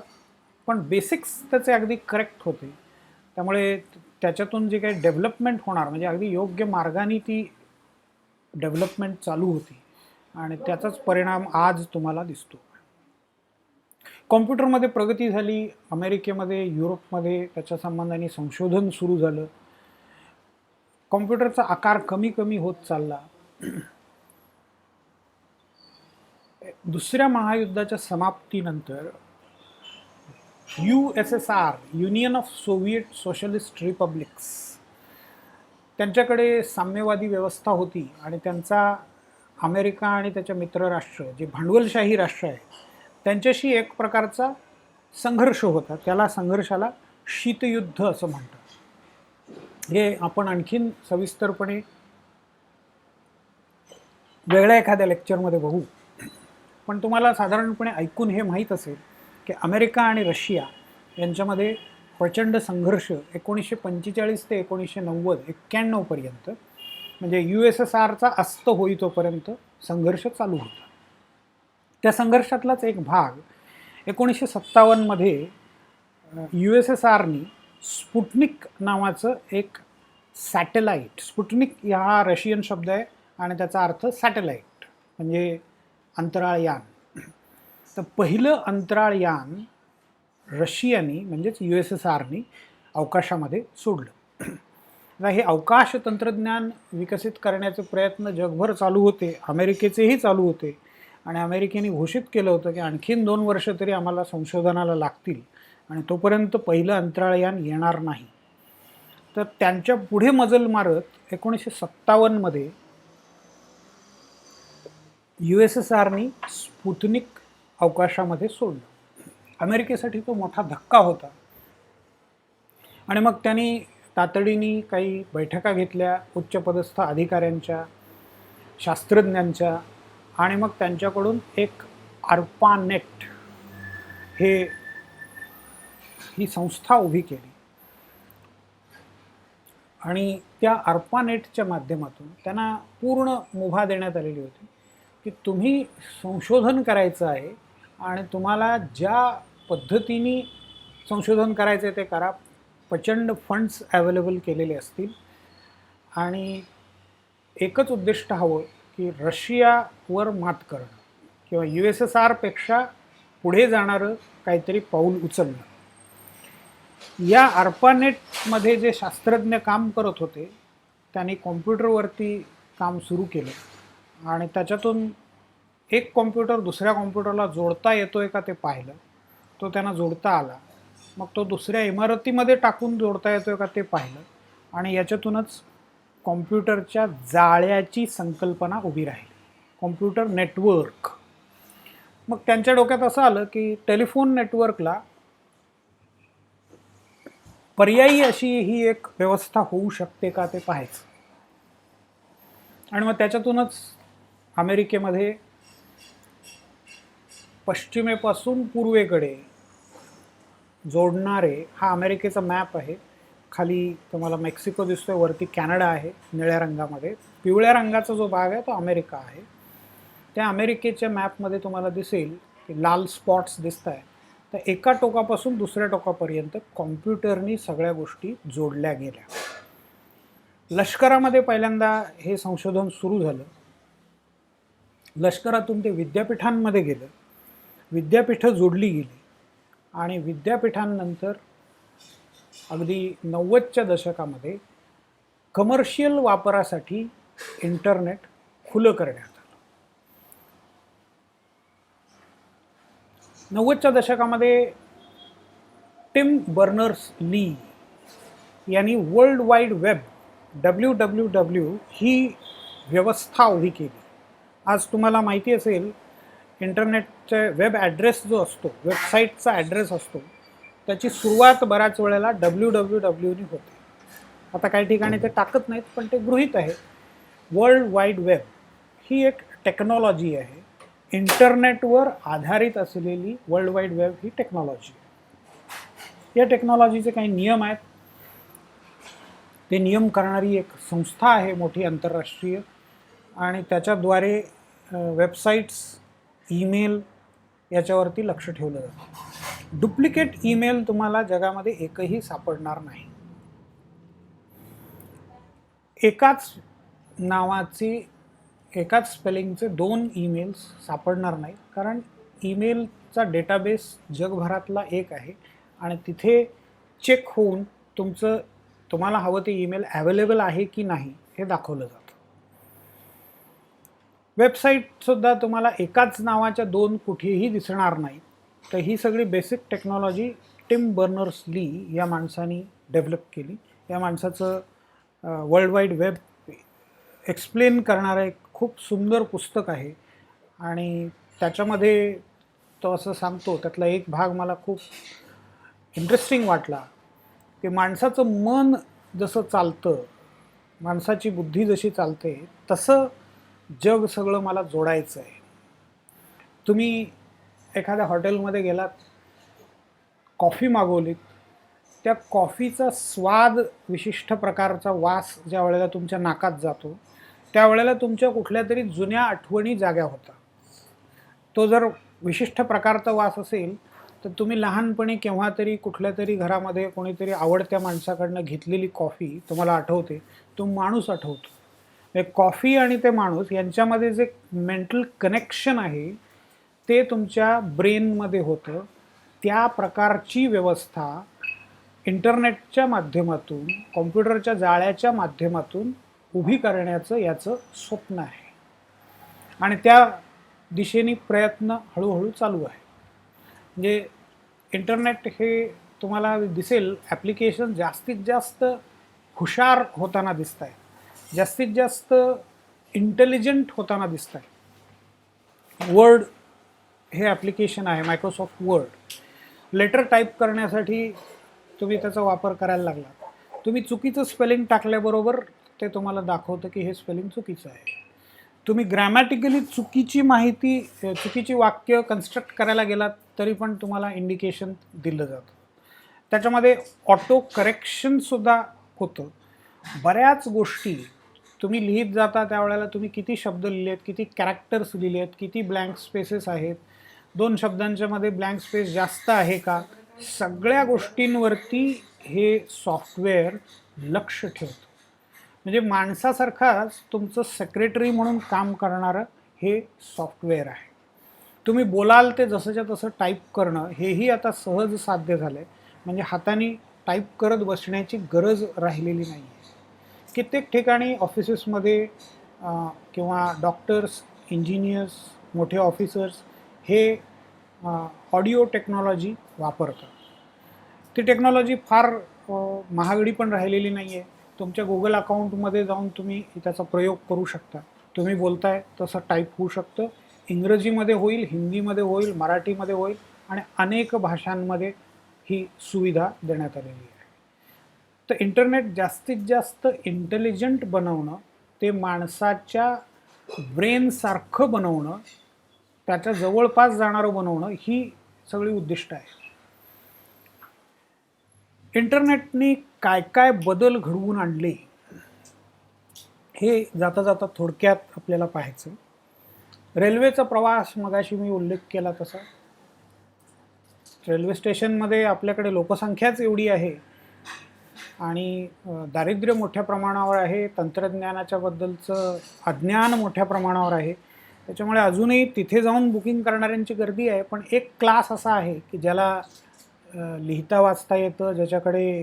पण बेसिक्स त्याचे अगदी करेक्ट होते. त्यामुळे त्याच्यातून जे काही डेव्हलपमेंट होणार म्हणजे अगदी योग्य मार्गाने ती डेव्हलपमेंट चालू होती आणि त्याचाच परिणाम आज तुम्हाला दिसतो. कॉम्प्युटरमध्ये प्रगती झाली. अमेरिकेमध्ये, युरोपमध्ये त्याच्या संबंधाने संशोधन सुरू झालं. कॉम्प्युटरचा आकार कमी कमी होत चालला. दुसऱ्या महायुद्धाच्या समाप्तीनंतर USSR, union of Soviet socialist republics, त्यांच्याकडे साम्यवादी व्यवस्था होती आणि त्यांचा अमेरिका आणि त्याच्या मित्रराष्ट्र जे भांडवलशाही राष्ट्र आहे त्यांच्याशी एक प्रकारचा संघर्ष होता. त्याला संघर्षाला शीतयुद्ध असं म्हणतात. हे आपण आणखीन सविस्तरपणे वेगळ्या एखाद्या लेक्चरमध्ये बघू. पण तुम्हाला साधारणपणे ऐकून हे माहीत असेल की अमेरिका आणि रशिया यांच्यामध्ये प्रचंड संघर्ष 1945 ते 1990-91 पर्यंत, म्हणजे USSRचा अस्त होईतोपर्यंत संघर्ष चालू होता. त्या संघर्षातलाच एक भाग 1957मध्ये USSRनी स्पुटनिक नावाचं एक सॅटेलाईट, स्पुटनिक हा रशियन शब्द आहे आणि त्याचा अर्थ सॅटेलाईट म्हणजे अंतराळयान. तर पहिलं अंतराळयान रशियानी म्हणजेच USSRनी अवकाशामध्ये सोडलं. आता हे अवकाश तंत्रज्ञान विकसित करण्याचे प्रयत्न जगभर चालू होते, अमेरिकेचेही चालू होते आणि अमेरिकेने घोषित केलं होतं की आणखीन 2 वर्ष तरी आम्हाला संशोधनाला लागतील आणि तोपर्यंत पहिलं अंतराळयान येणार नाही. तर त्यांच्या पुढे मजल मारत 1957मध्ये USSRनी स्पुटनिक अवकाशामध्ये सोडलं. अमेरिकेसाठी तो मोठा धक्का होता आणि मग त्यांनी तातडीने काही बैठका घेतल्या उच्चपदस्थ अधिकाऱ्यांच्या, शास्त्रज्ञांच्या, आणि मग त्यांच्याकडून एक ARPANET ही संस्था उभी केली आणि त्या ARPANETच्या माध्यमातून त्यांना पूर्ण मुभा देण्यात आलेली होती की तुम्ही संशोधन करायचं आहे आणि तुम्हाला ज्या पद्धतीने संशोधन करायचं आहे ते करा. प्रचंड फंड्स अवेलेबल केलेले असतील आणि एकच उद्दिष्ट हवं की रशियावर मात करणं किंवा USSRपेक्षा पुढे जाणारं काहीतरी पाऊल उचलणं. या ARPANETमध्ये जे शास्त्रज्ञ काम करत होते त्यांनी कॉम्प्युटरवरती काम सुरू केलं आणि त्याच्यातून एक कॉम्प्युटर दुसऱ्या कॉम्प्युटरला जोडता येतोय का ते पाहिलं. तो त्यांना जोडता आला. मग तो दुसऱ्या इमारतीमध्ये टाकून जोडता येतोय का ते पाहिलं आणि याच्यातूनच कॉम्प्युटरच्या जाळ्याची संकल्पना उभी राहिली, कॉम्प्युटर नेटवर्क. मग त्यांच्या डोक्यात असं आलं की टेलिफोन नेटवर्कला पर्यायी अशी ही एक व्यवस्था होऊ शकते का ते पाहायचं. आणि मग त्याच्यातूनच अमेरिकेमध्ये पश्चिमेपासून पूर्वेकडे जोडणारे, हा अमेरिकेचा मॅप आहे. खाली तुम्हाला मेक्सिको दिसतोय, वरती कॅनडा आहे निळ्या रंगामध्ये. पिवळ्या रंगाचा जो भाग आहे तो अमेरिका आहे. त्या अमेरिकेच्या मॅपमध्ये तुम्हाला दिसेल की लाल स्पॉट्स दिसत आहे. तर एका टोकापासून दुसऱ्या टोकापर्यंत कॉम्प्युटरनी सगळ्या गोष्टी जोडल्या गेल्या. लष्करामध्ये पहिल्यांदा हे संशोधन सुरू झालं. लष्करातून ते विद्यापीठांमध्ये गेलं, विद्यापीठं जोडली गेली आणि विद्यापीठांनंतर अगदी 90च्या दशकामध्ये कमर्शियल वापरासाठी इंटरनेट खुलं करण्यात आलं. 90च्या दशकामध्ये टिम बर्नर्स-ली यांनी वर्ल्ड वाईड वेब WWW ही व्यवस्था उभी केली. आज तुम्हाला माहिती असेल इंटरनेटचे वेब ॲड्रेस जो असतो, वेबसाईटचा ॲड्रेस असतो, त्याची सुरुवात बऱ्याच वेळेला WWWनी होते. आता काही ठिकाणी ते टाकत नाहीत पण ते गृहीत आहे. वर्ल्ड वाईड वेब ही एक टेक्नॉलॉजी आहे, इंटरनेटवर आधारित असलेली वर्ल्ड वाईड वेब ही टेक्नॉलॉजी. या टेक्नॉलॉजीचे काही नियम आहेत. ते नियम करणारी एक संस्था आहे मोठी आंतरराष्ट्रीय आणि त्याच्याद्वारे वेबसाईट्स, ईमेल याच्यावरती लक्ष ठेवलं जातं. डुप्लिकेट ईमेल तुम्हाला जगामध्ये एकही सापडणार नाही. एकाच नावाची, एकाच स्पेलिंगचे 2 ईमेल्स सापडणार नाही, कारण ईमेलचा डेटाबेस जगभरातला एक आहे आणि तिथे चेक होऊन तुम्हाला हवं ते ईमेल अवेलेबल आहे की नाही हे दाखवलं जातं. वेबसाईटसुद्धा तुम्हाला एकाच नावाच्या 2 कुठेही दिसणार नाही. तर ही सगळी बेसिक टेक्नॉलॉजी टिम बर्नर्स-ली या माणसाने डेव्हलप केली. या माणसाचं वर्ल्ड वाईड वेब एक्सप्लेन करणारं एक खूप सुंदर पुस्तक आहे आणि त्याच्यामध्ये तो असं सांगतो, त्यातला एक भाग मला खूप इंटरेस्टिंग वाटला की माणसाचं मन जसं चालतं, माणसाची बुद्धी जशी चालते, तसं जग सगळं मला जोडायचं आहे. तुम्ही एखाद्या हॉटेलमध्ये गेलात, कॉफी मागवलीत, त्या कॉफीचा स्वाद, विशिष्ट प्रकारचा वास ज्या वेळेला तुमच्या नाकात जातो त्यावेळेला तुमच्या कुठल्या तरी जुन्या आठवणी जाग्या होतात. तो जर विशिष्ट प्रकारचा वास असेल तर तुम्ही लहानपणी केव्हा तरी कुठल्या तरी घरामध्ये कोणीतरी आवडत्या माणसाकडनं घेतलेली कॉफी तुम्हाला आठवते, तो माणूस आठवतो. कॉफी आणि ते माणूस यांच्यामध्ये जे मेंटल कनेक्शन आहे ते तुमच्या ब्रेनमध्ये होतं. त्या प्रकारची व्यवस्था इंटरनेटच्या माध्यमातून, कॉम्प्युटरच्या जाळ्याच्या माध्यमातून उभी करण्याचं याचं स्वप्न आहे आणि त्या दिशेने प्रयत्न हळूहळू चालू आहे. म्हणजे इंटरनेट हे तुम्हाला दिसेल ॲप्लिकेशन जास्तीत जास्त हुशार होताना दिसत आहे, जास्तीत जास्त इंटेलिजंट होताना दिसत आहे. वर्ड हे ॲप्लिकेशन आहे, मायक्रोसॉफ्ट वर्ड. लेटर टाईप करण्यासाठी तुम्ही त्याचा वापर करायला लागला, तुम्ही चुकीचं स्पेलिंग टाकल्याबरोबर ते तुम्हाला दाखवतं की हे स्पेलिंग चुकीचं आहे. तुम्ही ग्रॅमॅटिकली चुकीची माहिती, चुकीची वाक्य कन्स्ट्रक्ट करायला गेलात तरी पण तुम्हाला इंडिकेशन दिलं जातं. त्याच्यामध्ये ऑटो करेक्शनसुद्धा होतं. बऱ्याच गोष्टी तुम्ही लिहित जाता त्यावेळेला तुम्ही किती शब्द लिहिले आहेत, किती कॅरेक्टर्स लिहिले आहेत, किती ब्लँक स्पेसेस आहेत, 2 शब्दांच्या मध्ये ब्लँक स्पेस जास्त आहे का, सगळ्या गोष्टींवरती हे सॉफ्टवेअर लक्ष ठेवतं. म्हणजे माणसासारखाच तुमचं सेक्रेटरी म्हणून काम करणारं हे सॉफ्टवेअर आहे. तुम्ही बोलाल ते जसंच्या तसं टाईप करणं हेही आता सहज साध्य झालं आहे. म्हणजे हाताने टाईप करत बसण्याची गरज राहिलेली नाही आहे. कित्येक ठिकाणी ऑफिसेसमध्ये किंवा डॉक्टर्स, इंजिनियर्स, मोठे ऑफिसर्स हे ऑडिओ टेक्नॉलॉजी वापरतात. ती टेक्नॉलॉजी फार महागडी पण राहिलेली नाही आहे. तुमच्या गुगल अकाउंटमध्ये जाऊन तुम्ही त्याचा प्रयोग करू शकता. तुम्ही बोलताय तसं टाईप होऊ शकतं. इंग्रजीमध्ये होईल, हिंदीमध्ये होईल, मराठीमध्ये होईल आणि अनेक भाषांमध्ये ही सुविधा देण्यात आलेली आहे. तर इंटरनेट जास्तीत जास्त इंटेलिजंट बनवणं, ते माणसाच्या ब्रेनसारखं बनवणं, त्याच्या जवळपास जाणारं बनवणं ही सगळी उद्दिष्ट आहे. इंटरनेटने काय काय बदल घडवून आणले हे जाता जाता थोडक्यात आपल्याला पाहायचं. रेल्वेचा प्रवास मगाशी मी उल्लेख केला तसा, रेल्वे स्टेशनमध्ये आपल्याकडे लोकसंख्याच एवढी आहे आणि दारिद्र्य मोठ्या प्रमाणावर आहे, तंत्रज्ञानाच्या बद्दलचं अज्ञान मोठ्या प्रमाणावर आहे. त्याच्यामुळे अजूनही तिथे जाऊन बुकिंग करणाऱ्यांची गर्दी आहे. पण एक क्लास असा आहे की ज्याला लिहिता वाचता येतं, ज्याच्याकडे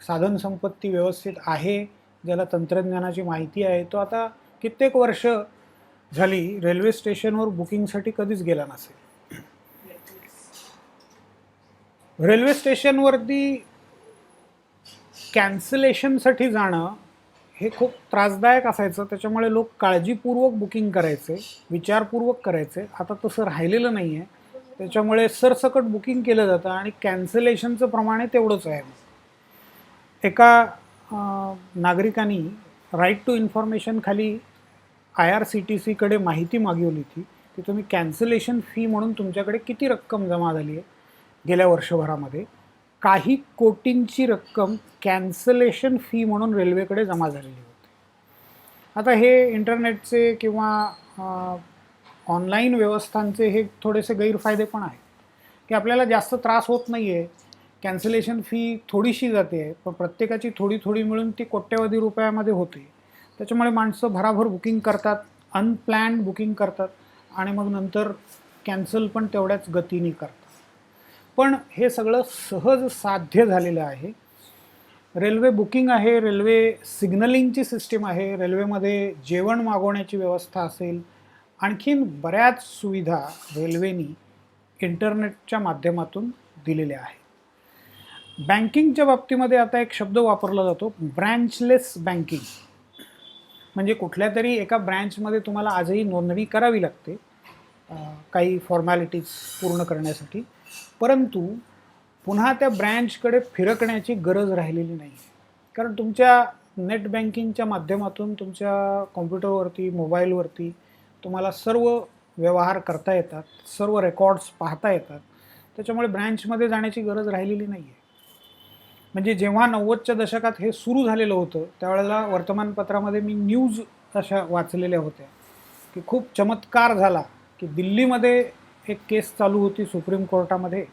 साधनसंपत्ती व्यवस्थित आहे, ज्याला तंत्रज्ञानाची माहिती आहे, तो आता कित्येक वर्ष झाली रेल्वे स्टेशनवर बुकिंगसाठी कधीच गेला नसेल. रेल्वे स्टेशनवरती कॅन्सलेशनसाठी जाणं हे खूप त्रासदायक असायचं. त्याच्यामुळे लोक काळजीपूर्वक बुकिंग करायचे, विचारपूर्वक करायचे. आता तसं राहिलेलं नाही आहे. त्याच्यामुळे सरसकट बुकिंग केलं जातं आणि कॅन्सलेशनचं प्रमाण तेवढंच आहे. एका नागरिकांनी राईट टू इन्फॉर्मेशन खाली IRCTCकडे माहिती मागवली होती की तुम्ही कॅन्सलेशन फी म्हणून तुमच्याकडे किती रक्कम जमा झाली आहे गेल्या वर्षभरामध्ये. काही कोटींची रक्कम कॅन्सलेशन फी म्हणून रेल्वेकडे जमा झालेली होती. आता हे इंटरनेटचे किंवा ऑनलाईन व्यवस्थांचे हे थोडेसे गैरफायदे पण आहेत की आपल्याला जास्त त्रास होत नाही आहे. कॅन्सलेशन फी थोडीशी जाते आहे, पण प्रत्येकाची थोडी थोडी मिळून ती कोट्यवधी रुपयामध्ये होते. त्याच्यामुळे माणसं भराभर बुकिंग करतात, अनप्लॅन्ड बुकिंग करतात आणि मग नंतर कॅन्सल पण तेवढ्याच गतीने करतात. पण हे सगळं सहज साध्य झालेलं आहे. रेल्वे बुकिंग आहे, रेल्वे सिग्नलिंगची सिस्टीम आहे, रेल्वेमध्ये जेवण मागवण्याची व्यवस्था असेल, आणखीन बऱ्याच सुविधा रेल्वेनी इंटरनेटच्या माध्यमातून दिलेल्या आहेत. बँकिंगच्या बाबतीमध्ये आता एक शब्द वापरला जातो, ब्रँचलेस बँकिंग. म्हणजे कुठल्या तरी एका ब्रँचमध्ये तुम्हाला आजही नोंदणी करावी लागते काही फॉर्मॅलिटीज पूर्ण करण्यासाठी, परंतु पुन्हा त्या ब्रँचकडे फिरकण्याची गरज राहिलेली नाही. कारण तुमच्या नेट बँकिंगच्या माध्यमातून तुमच्या कॉम्प्युटरवरती, मोबाईलवरती तुम्हाला सर्व व्यवहार करता येतात, सर्व रेकॉर्ड्स पाहता येतात. त्याच्यामुळे ब्रँचमध्ये जाण्याची गरज राहिलेली नाही आहे. म्हणजे जेव्हा 90च्या दशकात हे सुरू झालेलं होतं त्यावेळेला वर्तमानपत्रामध्ये मी न्यूज अशा वाचलेल्या होत्या की खूप चमत्कार झाला की दिल्लीमध्ये एक केस चालू होती सुप्रीम कोर्टामध्ये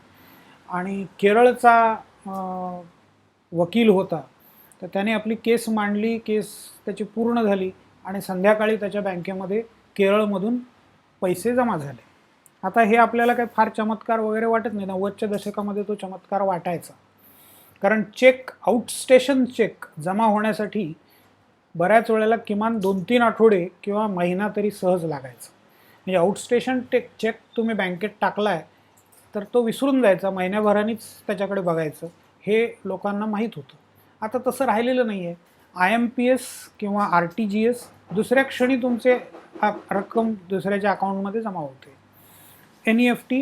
आणि केरळचा वकील होता, तर त्याने आपली केस मांडली, केस त्याची पूर्ण झाली आणि संध्याकाळी त्याच्या बँकेमध्ये केरळमधून पैसे जमा झाले. आता हे आपल्याला काही फार चमत्कार वगैरे वाटत नाही. 90च्या दशकामध्ये तो चमत्कार वाटायचा. कारण चेक, आउटस्टेशन चेक जमा होण्यासाठी बऱ्याच वेळेला किमान 2-3 आठवडे किंवा महिना तरी सहज लागायचा. म्हणजे आउटस्टेशन चेक तुम्ही बँकेत टाकला आहे तर तो विसरून जायचा, महिन्याभरानेच त्याच्याकडे बघायचं, हे लोकांना माहीत होतं. आता तसं राहिलेलं नाही आहे. IMPS किंवा RTGS दुसऱ्या क्षणी तुमचे रक्कम दुसऱ्याच्या अकाउंटमध्ये जमा होते. NEFT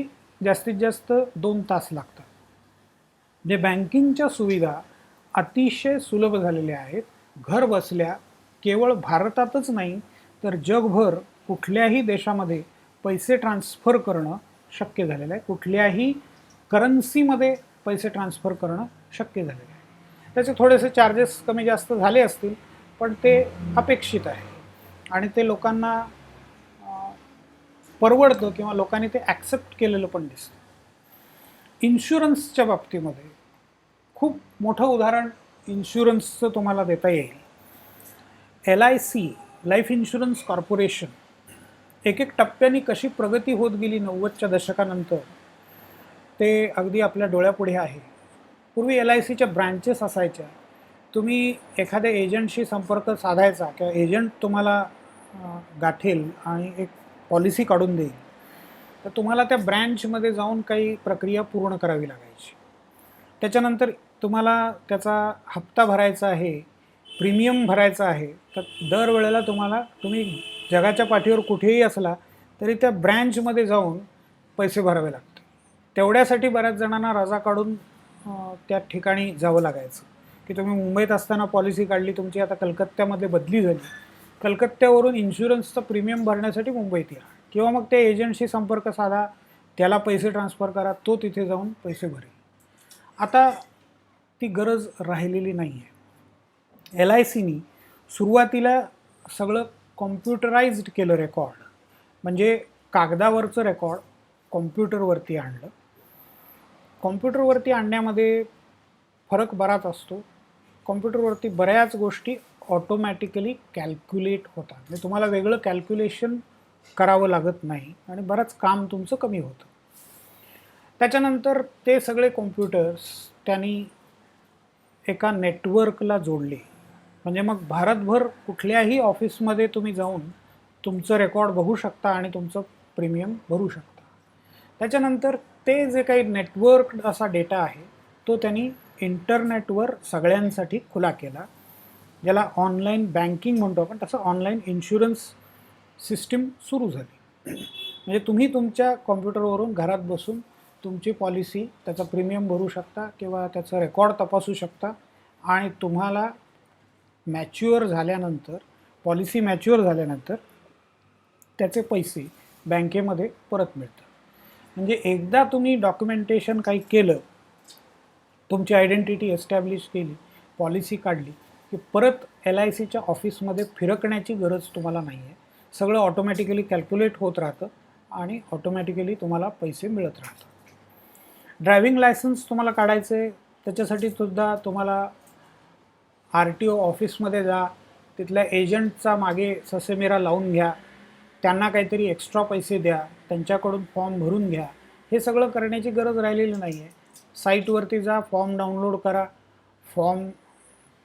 जास्तीत जास्त 2 तास लागतात. जे बँकिंगच्या सुविधा अतिशय सुलभ झालेल्या आहेत. घर बसल्या केवळ भारतातच नाही तर जगभर कुठल्याही देशामध्ये पैसे ट्रान्सफर करणं शक्य झालेलं आहे. कुठल्याही करन्सीमध्ये पैसे ट्रान्सफर करणं शक्य झालेलं आहे. त्याचे थोडेसे चार्जेस कमी जास्त झाले असतील, पण ते अपेक्षित आहे आणि ते लोकांना परवडतं किंवा लोकांनी ते ॲक्सेप्ट केलेलं पण दिसतं. इन्शुरन्सच्या बाबतीमध्ये खूप मोठं उदाहरण इन्शुरन्सचं तुम्हाला देता येईल. LIC लाईफ इन्शुरन्स कॉर्पोरेशन एक एक टप्प्यांनी कशी प्रगती होत गेली 90च्या दशकानंतर ते अगदी आपल्या डोळ्यापुढे आहे. पूर्वी LICच्या ब्रँचेस असायच्या. तुम्ही एखाद्या एजंटशी संपर्क साधायचा किंवा एजंट तुम्हाला गाठेल आणि एक पॉलिसी काढून देईल, तर तुम्हाला त्या ब्रँचमध्ये जाऊन काही प्रक्रिया पूर्ण करावी लागायची. त्याच्यानंतर तुम्हाला त्याचा हप्ता भरायचा आहे, प्रीमियम भरायचा आहे, तर दरवेळेला तुम्ही जगाच्या पाठीवर कुठेही असला तरी त्या ब्रँचमध्ये जाऊन पैसे भरावे लागते. तेवढ्यासाठी बऱ्याच जणांना रजा काढून त्या ठिकाणी जावं लागायचं, की तुम्ही मुंबईत असताना पॉलिसी काढली, तुमची आता कलकत्त्यामध्ये बदली झाली, कलकत्त्यावरून इन्शुरन्सचं प्रीमियम भरण्यासाठी मुंबईत या, किंवा मग त्या एजंटशी संपर्क साधा, त्याला पैसे ट्रान्सफर करा, तो तिथे जाऊन पैसे भरेल. आता ती गरज राहिलेली नाही आहे. LICनी सुरुवातीला सगळं कॉम्प्युटराइज्ड केलं रेकॉर्ड, म्हणजे कागदावरचं रेकॉर्ड कॉम्प्युटरवरती आणलं. कॉम्प्युटरवरती आणण्यामध्ये फरक बराच असतो. कॉम्प्युटरवरती बऱ्याच गोष्टी ऑटोमॅटिकली कॅल्क्युलेट होतात, म्हणजे तुम्हाला वेगळं कॅल्क्युलेशन करावं लागत नाही आणि बरंच काम तुमचं कमी होतं. त्याच्यानंतर ते सगळे कॉम्प्युटर्स त्यांनी एका नेटवर्कला जोडले, म्हणजे मग भारतभर कुठल्याही ऑफिसमध्ये तुम्ही जाऊन तुमचं रेकॉर्ड बघू शकता आणि तुमचं प्रीमियम भरू शकता. त्याच्यानंतर ते जे काही नेटवर्क असा डेटा आहे तो त्यांनी इंटरनेटवर सगळ्यांसाठी खुला केला, ज्याला ऑनलाईन बँकिंग म्हणतो आपण, तसं ऑनलाईन इन्शुरन्स सिस्टीम सुरू झाली. म्हणजे तुम्ही तुमच्या कॉम्प्युटरवरून घरात बसून तुमची पॉलिसी, त्याचा प्रीमियम भरू शकता किंवा त्याचं रेकॉर्ड तपासू शकता आणि तुम्हाला मॅच्युअर झाल्यानंतर, पॉलिसी मॅच्युअर झाल्यानंतर त्याचे पैसे बँकेमध्ये परत मिळतात. म्हणजे एकदा तुम्ही डॉक्युमेंटेशन काही केलं, तुमची आयडेंटिटी एस्टॅब्लिश केली, पॉलिसी काढली, की परत LICच्या ऑफिसमध्ये फिरकण्याची गरज तुम्हाला नाही आहे. सगळं ऑटोमॅटिकली कॅल्क्युलेट होत राहतं आणि ऑटोमॅटिकली तुम्हाला पैसे मिळत राहतात. ड्रायव्हिंग लायसन्स तुम्हाला काढायचं आहे, त्याच्यासाठी सुद्धा तुम्हाला RTO ऑफिसमध्ये जा, तिथल्या एजंटचा मागे ससेमिरा लावून घ्या, त्यांना काहीतरी एक्स्ट्रा पैसे द्या, त्यांच्याकडून फॉर्म भरून घ्या. हे सगळं करण्याची गरज राहिलेली नाही आहे. साईटवरती जा, फॉर्म डाउनलोड करा, फॉर्म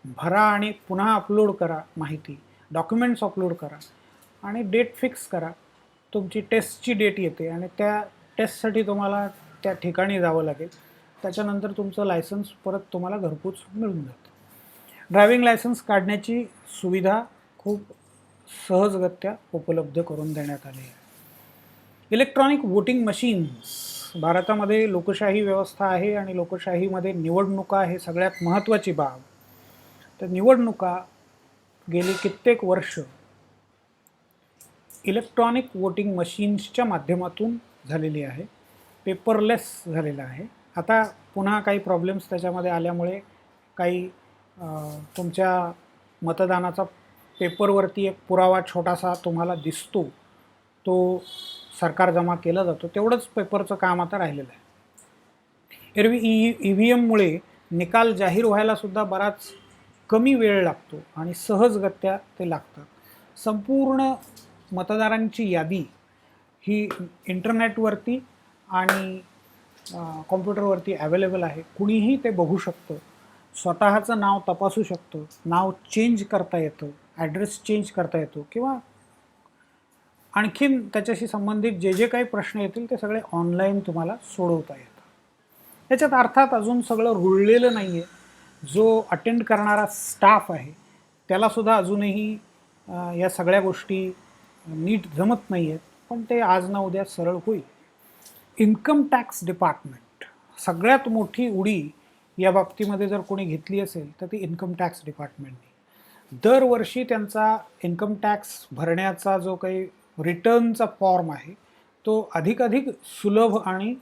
भरा आणि पुन्हा अपलोड करा, माहिती डॉक्युमेंट्स अपलोड करा आणि डेट फिक्स करा. तुमची टेस्टची डेट येते आणि त्या टेस्टसाठी तुम्हाला त्या ठिकाणी जावं लागेल. त्याच्यानंतर तुमचं लायसन्स परत तुम्हाला घरपोच मिळून जातं. ड्रायव्हिंग लायसन्स काढण्याची सुविधा खूप सहजगत्या उपलब्ध करून देण्यात आली आहे. इलेक्ट्रॉनिक वोटिंग मशीन्स, भारतामध्ये लोकशाही व्यवस्था आहे आणि लोकशाहीमध्ये निवडणुका हे सगळ्यात महत्त्वाची बाब. तर निवडणुका गेली कित्येक वर्ष इलेक्ट्रॉनिक वोटिंग मशीन्सच्या माध्यमातून झालेली आहे, पेपरलेस झालेलं आहे. आता पुन्हा काही प्रॉब्लेम्स त्याच्यामध्ये आल्यामुळे काही तुमच्या मतदानाचा पेपरवरती एक पुरावा छोटासा तुम्हाला दिसतो, तो सरकार जमा केला जातो, तेवढंच पेपरचं काम आता राहिलेलं आहे. एरवी EVMमुळे निकाल जाहीर व्हायलासुद्धा बराच कमी वेळ लागतो आणि सहजगत्या ते लागतात. संपूर्ण मतदारांची यादी ही इंटरनेटवरती आणि कॉम्प्युटरवरती अवेलेबल आहे. कुणीही ते बघू शकतं, स्वतःचं नाव तपासू शकतो, नाव चेंज करता येतं, ॲड्रेस चेंज करता येतो किंवा आणखीन त्याच्याशी संबंधित जे जे काही प्रश्न येतील ते सगळे ऑनलाईन तुम्हाला सोडवता येतं. त्याच्यात अर्थात अजून सगळं रुळलेलं नाही आहे. जो अटेंड करणारा स्टाफ आहे त्यालासुद्धा अजूनही या सगळ्या गोष्टी नीट जमत नाही आहेत, पण ते आज ना उद्या सरळ होईल. इन्कम टॅक्स डिपार्टमेंट सगळ्यात मोठी उडी या बाबतीमध्ये जर कोणी घेतली असेल तर ती इन्कम टॅक्स डिपार्टमेंटने. दरवर्षी त्यांचा इन्कम टॅक्स भरण्याचा जो काही रिटर्नचा फॉर्म आहे तो अधिकाधिक सुलभ आणि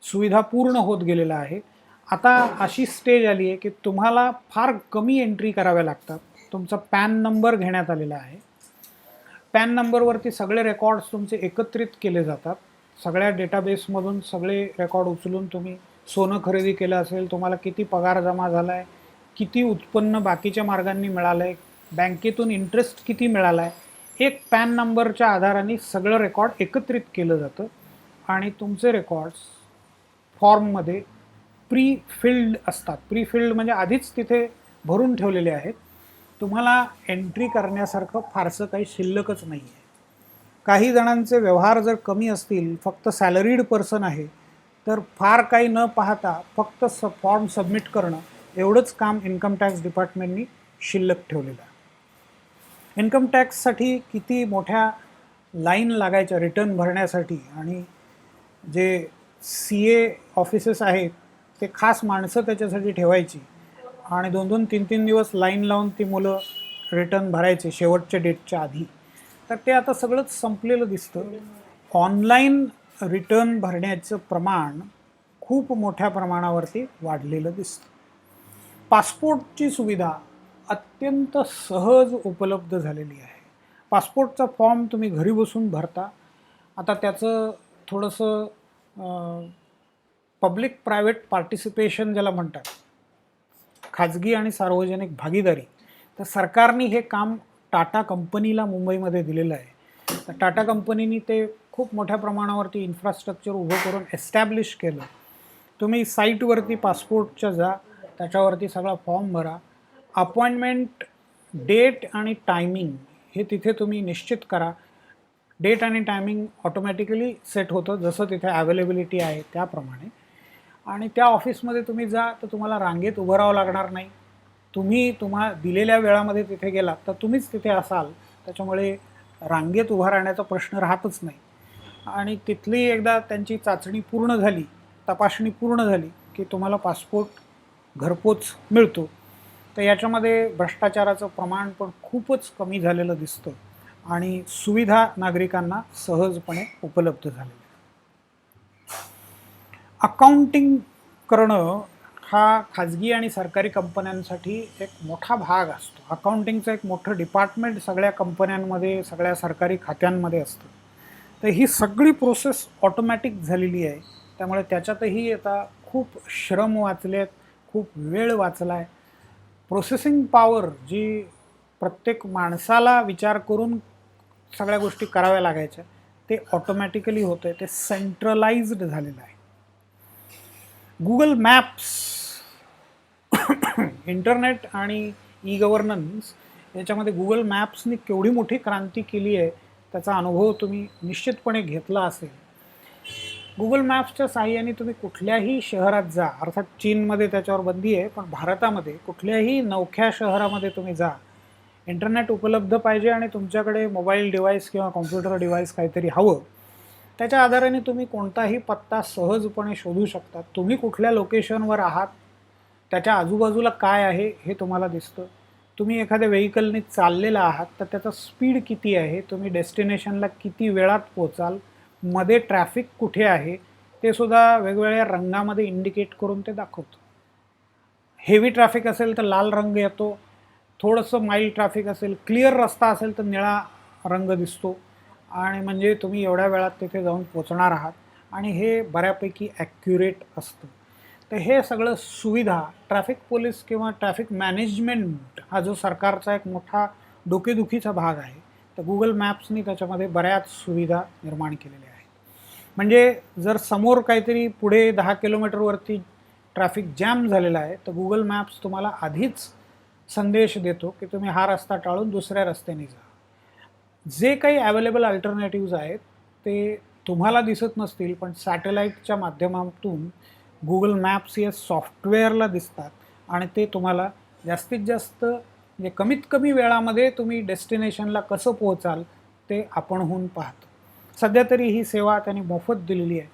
सुविधापूर्ण होत गेलेला आहे. आता अशी स्टेज आली आहे की तुम्हाला फार कमी एंट्री कराव्या लागतात. तुमचा पॅन नंबर घेण्यात आलेला आहे. पॅन नंबरवरती सगळे रेकॉर्ड्स तुमचे एकत्रित केले जातात. सगळ्या डेटाबेसमधून सगळे रेकॉर्ड उचलून तुम्ही सोनं खरेदी केलं असेल, तुम्हाला किती पगार जमा झाला आहे, किती उत्पन्न बाकीच्या मार्गांनी मिळालं आहे, बँकेतून इंटरेस्ट किती मिळाला आहे, एक पॅन नंबरच्या आधाराने सगळं रेकॉर्ड एकत्रित केलं जातं आणि तुमचे रेकॉर्ड्स फॉर्ममध्ये प्री फिल्ड असतात. प्री फिल्ड म्हणजे आधीच तिथे भरून ठेवलेले आहेत. तुम्हाला एंट्री करण्यासारखं फारसं काही शिल्लकच नाही आहे. काही जणांचे व्यवहार जर कमी असतील, फक्त सॅलरीड पर्सन आहे, तर फार काही न पाहता फक्त फॉर्म सबमिट करणं एवढंच काम इन्कम टॅक्स डिपार्टमेंटनी शिल्लक ठेवलेलं आहे. इन्कम टॅक्ससाठी किती मोठ्या लाईन लागायच्या रिटर्न भरण्यासाठी, आणि जे CA ऑफिसेस आहेत ते खास माणसं त्याच्यासाठी ठेवायची आणि 2-2, 3-3 दिवस लाईन लावून ती मुलं रिटर्न भरायचे शेवटच्या डेटच्या आधी. तर ते आता सगळंच संपलेलं दिसतं. ऑनलाईन रिटर्न भरण्याचं प्रमाण खूप मोठ्या प्रमाणावरती वाढलेलं दिसतं. पासपोर्टची सुविधा अत्यंत सहज उपलब्ध झालेली आहे. पासपोर्टचा फॉर्म तुम्ही घरी बसून भरता. आता त्याचं थोडंसं पब्लिक प्रायव्हेट पार्टिसिपेशन ज्याला म्हणतात, खाजगी आणि सार्वजनिक भागीदारी, तर सरकारने हे काम टाटा कंपनीला मुंबईमध्ये दिलेलं आहे. तर टाटा कंपनीने ते खूप मोठ्या प्रमाणावरती इन्फ्रास्ट्रक्चर उभं करून एस्टॅब्लिश केलं. तुम्ही साईटवरती पासपोर्टच्या जा, त्याच्यावरती सगळा फॉर्म भरा. अपॉइंटमेंट डेट आणि टायमिंग हे तिथे तुम्ही निश्चित करा. डेट आणि टायमिंग ऑटोमॅटिकली सेट होतं जसं तिथे अवेलेबिलिटी आहे त्याप्रमाणे. आणि त्या ऑफिसमध्ये तुम्ही जा तर तुम्हाला रांगेत उभं राहावं लागणार नाही. तुम्ही दिलेल्या वेळामध्ये तिथे गेलात तर तुम्हीच तिथे असाल, त्याच्यामुळे रांगेत उभा राहण्याचा प्रश्न राहतच नाही. आणि तिथली एकदा त्यांची चाचणी पूर्ण झाली, तपासणी पूर्ण झाली की तुम्हाला पासपोर्ट घरपोच मिळतो. तर याच्यामध्ये भ्रष्टाचाराचं प्रमाण पण खूपच कमी झालेलं दिसतं आणि सुविधा नागरिकांना सहजपणे उपलब्ध झालेल्या. अकाउंटिंग करणं हा खाजगी आणि सरकारी कंपन्यांसाठी एक मोठा भाग असतो. अकाउंटिंगचं एक मोठं डिपार्टमेंट सगळ्या कंपन्यांमध्ये, सगळ्या सरकारी खात्यांमध्ये असतं. तर ही सगळी प्रोसेस ऑटोमॅटिक झालेली आहे. त्यामुळे त्याच्यातही आता खूप श्रम वाचलेत, खूप वेळ वाचला आहे. प्रोसेसिंग पॉवर जी प्रत्येक माणसाला विचार करून सगळ्या गोष्टी कराव्या लागायच्या, ते ऑटोमॅटिकली होतं आहे. ते सेंट्रलाइज्ड झालेलं आहे. गुगल मॅप्स, इंटरनेट आणि ई गव्हर्नन्स याच्यामध्ये गुगल मॅप्सनी केवढी मोठी क्रांती केली आहे त्याचा अनुभव तुम्ही निश्चितपणे घेतला असेल. गुगल मॅप्सच्या साहाय्याने तुम्ही कुठल्याही शहरात जा, अर्थात चीनमध्ये त्याच्यावर बंदी आहे, पण भारतामध्ये कुठल्याही नवख्या शहरामध्ये तुम्ही जा, इंटरनेट उपलब्ध पाहिजे आणि तुमच्याकडे मोबाईल डिव्हाइस किंवा कॉम्प्युटर डिव्हाइस काहीतरी हवं, त्याच्या आधाराने तुम्ही कोणताही पत्ता सहजपणे शोधू शकता. तुम्ही कुठल्या लोकेशनवर आहात, त्याच्या आजूबाजूला काय आहे हे तुम्हाला दिसतं. तुम्ही एखाद्या व्हेकलने चाललेला आहात तर त्याचा स्पीड किती आहे, तुम्ही डेस्टिनेशनला किती वेळात पोचाल, मध्ये ट्रॅफिक कुठे आहे ते सुद्धा वेगवेगळ्या रंगामध्ये इंडिकेट करून ते दाखवतं. हेवी ट्रॅफिक असेल तर लाल रंग येतो, थोडंसं माइल्ड ट्रॅफिक असेल, क्लिअर रस्ता असेल तर निळा रंग दिसतो, आणि म्हणजे तुम्ही एवढ्या वेळात तिथे जाऊन पोचणार आहात. आणि हे बऱ्यापैकी ॲक्युरेट असतं. तर हे सगळं सुविधा ट्रॅफिक पोलीस किंवा ट्रॅफिक मॅनेजमेंट हा जो सरकारचा एक मोठा डोकेदुखीचा भाग आहे, तर गुगल मॅप्सनी त्याच्यामध्ये बऱ्याच सुविधा निर्माण केलेल्या आहेत. म्हणजे जर समोर काहीतरी पुढे 10 किलोमीटरवरती ट्रॅफिक जॅम झालेला आहे तर गुगल मॅप्स तुम्हाला आधीच संदेश देतो की तुम्ही हा रस्ता टाळून दुसऱ्या रस्त्याने जा. जे काही अवेलेबल अल्टरनेटिव्ज आहेत ते तुम्हाला दिसत नसतील, पण सॅटेलाईटच्या माध्यमातून गुगल मॅप्स या सॉफ्टवेअरला दिसतात आणि ते तुम्हाला जास्तीत जास्त म्हणजे कमीत कमी वेळामध्ये तुम्ही डेस्टिनेशनला कसं पोहोचाल ते आपणहून पाहतो. सध्या तरी ही सेवा त्यांनी मोफत दिलेली आहे.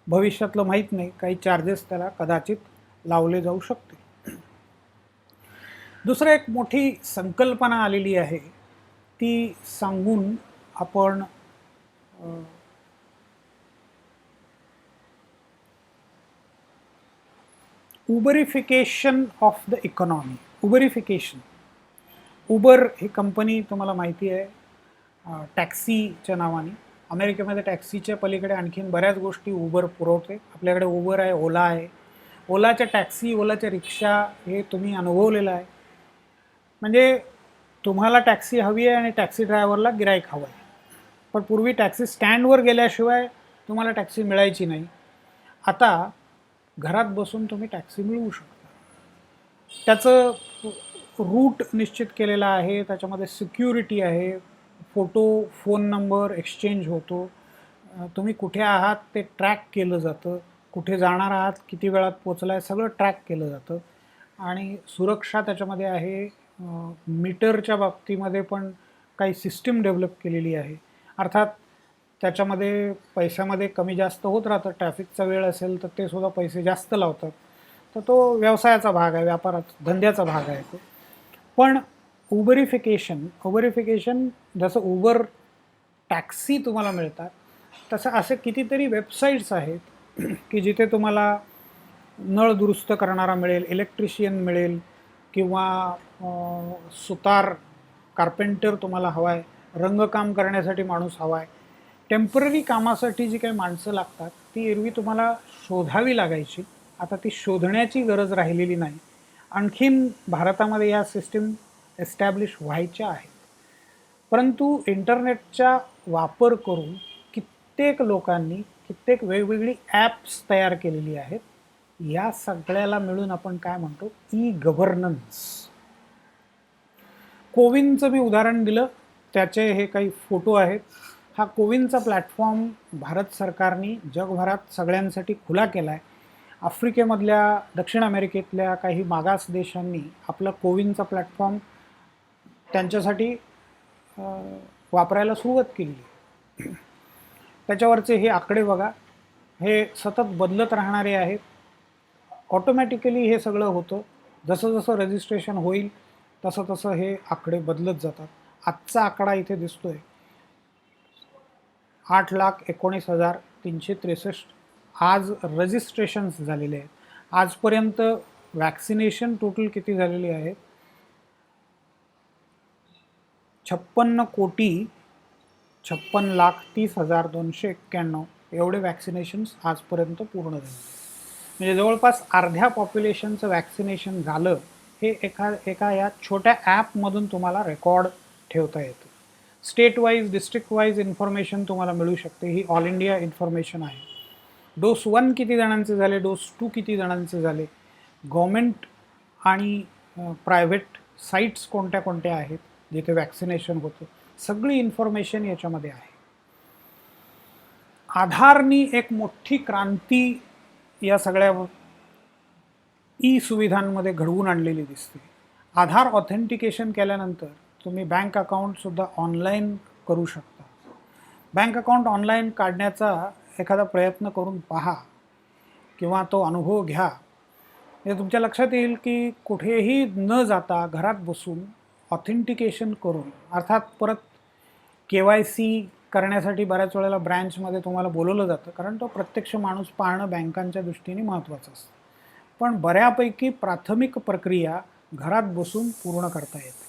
भविष्यातलं माहीत नाही, काही चार्जेस त्याला कदाचित लावले जाऊ शकते. दुसरं एक मोठी संकल्पना आलेली आहे, ती सांगून आपण uberification of the economy. Uberification, Uber ही कंपनी तुम्हाला माहिती आहे, टॅक्सीच्या नावाने. अमेरिकेमध्ये टॅक्सीच्या पलीकडे आणखीन बऱ्याच गोष्टी उबर पुरवते. आपल्याकडे उबर आहे, ओला आहे, ओलाच्या टॅक्सी, ओलाच्या रिक्षा हे तुम्ही अनुभवलेलं आहे. म्हणजे तुम्हाला टॅक्सी हवी आहे आणि टॅक्सी ड्रायव्हरला गिराईक हवं आहे. पण पूर्वी टॅक्सी स्टँडवर गेल्याशिवाय तुम्हाला टॅक्सी मिळायची नाही. आता घरात बसून तुम्ही टॅक्सी मिळवू शकता. त्याचं रूट निश्चित केलेला आहे, त्याच्यामध्ये सिक्युरिटी आहे, फोटो, फोन नंबर एक्सचेंज होतो, तुम्ही कुठे आहात ते ट्रॅक केलं जातं, कुठे जाणार आहात, किती वेळात पोचला आहे, सगळं ट्रॅक केलं जातं. आणि सुरक्षा त्याच्यामध्ये आहे. मीटरच्या बाबतीमध्ये पण काही सिस्टीम डेव्हलप केलेली आहे. अर्थात त्याच्यामध्ये पैशामध्ये कमी जास्त होत राहतं. ट्रॅफिकचा वेळ असेल तर ते सुद्धा पैसे जास्त लावतात. तर तो व्यवसायाचा भाग आहे, व्यापाराचा, धंद्याचा भाग आहे तो. पण उबरिफिकेशन जसं उबर टॅक्सी तुम्हाला मिळतात, तसं असे कितीतरी वेबसाईट्स आहेत की जिथे तुम्हाला नळ दुरुस्त करणारा मिळेल, इलेक्ट्रिशियन मिळेल, किंवा सुतार, कार्पेंटर तुम्हाला हवा आहे, रंगकाम करण्यासाठी माणूस हवा आहे. टेम्पररी कामासाठी जी काही माणसं लागतात ती एरवी तुम्हाला शोधावी लागायची. आता ती शोधण्याची गरज राहिलेली नाही. आणखीन भारतामध्ये या सिस्टीम एस्टॅब्लिश व्हायच्या आहेत. परंतु इंटरनेटचा वापर करून कित्येक लोकांनी कित्येक वेगवेगळी ॲप्स तयार केलेली आहेत. या सगळ्याला मिळून आपण काय म्हणतो, ई गव्हर्नन्स. कोविनचं मी उदाहरण दिलं, त्याचे हे काही फोटो आहेत. हा कोविनचा प्लॅटफॉर्म भारत सरकारने जगभरात सगळ्यांसाठी खुला केला आहे. आफ्रिकेमधल्या, दक्षिण अमेरिकेतल्या काही मागास देशांनी आपला कोविनचा प्लॅटफॉर्म त्यांच्यासाठी वापरायला सुरुवात केली. त्याच्यावरचे हे आकडे बघा, हे सतत बदलत राहणारे आहेत. ऑटोमॅटिकली हे सगळं होतं. जसं जसं रजिस्ट्रेशन होईल तसं तसं हे आकडे बदलत जातात. आजचा आकडा इथे दिसतोय 8,19,363 आज रजिस्ट्रेशन्स झालेले आहेत. आजपर्यंत वॅक्सिनेशन टोटल किती झालेली आहेत? 56,56,30,291 एवढे वॅक्सिनेशन्स आजपर्यंत पूर्ण झाले. म्हणजे जवळपास अर्ध्या पॉप्युलेशनचं वॅक्सिनेशन झालं. हे एका या छोट्या ॲपमधून तुम्हाला रेकॉर्ड ठेवता येतं. State wise, district wise information तुम्हाला मिळू शकते. ही ऑल इंडिया इन्फॉर्मेशन आहे. डोस 1 किती जणांचे झाले, डोस 2 किती जणांचे झाले, गव्हर्मेंट आणि प्रायव्हेट साईट्स कोणत्या कोणत्या आहेत जिथे वॅक्सिनेशन होतं, सगळी इन्फॉर्मेशन याच्यामध्ये आहे. आधारनी एक मोठी क्रांती या सगळ्या ई सुविधांमध्ये घडवून आणलेली दिसते. आधार ऑथेंटिकेशन केल्यानंतर तुम्ही बँक अकाउंटसुद्धा ऑनलाईन करू शकता. बँक अकाउंट ऑनलाईन काढण्याचा एखादा प्रयत्न करून पहा किंवा तो अनुभव घ्या. म्हणजे तुमच्या लक्षात येईल की कुठेही न जाता घरात बसून ऑथेंटिकेशन करून, अर्थात परत KYC करण्यासाठी बऱ्याच वेळेला ब्रँचमध्ये तुम्हाला बोलवलं जातं, कारण तो प्रत्यक्ष माणूस पाहणं बँकांच्या दृष्टीने महत्त्वाचं असतं. पण बऱ्यापैकी प्राथमिक प्रक्रिया घरात बसून पूर्ण करता येते.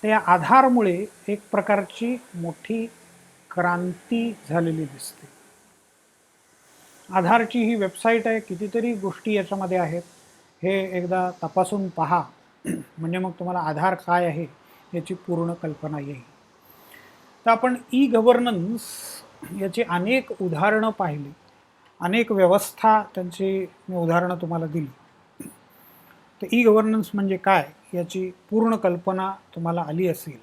तर या आधारमुळे एक प्रकारची मोठी क्रांती झालेली दिसते. आधारची ही वेबसाईट आहे, कितीतरी गोष्टी याच्यामध्ये आहेत. हे एकदा तपासून पहा, म्हणजे मग तुम्हाला आधार काय आहे याची पूर्ण कल्पना येईल. तर आपण ई गव्हर्नन्स याची अनेक उदाहरणं पाहिली, अनेक व्यवस्था त्यांची मी उदाहरणं तुम्हाला दिली. तर ई गव्हर्नन्स म्हणजे काय याची पूर्ण कल्पना तुम्हाला आली असेल.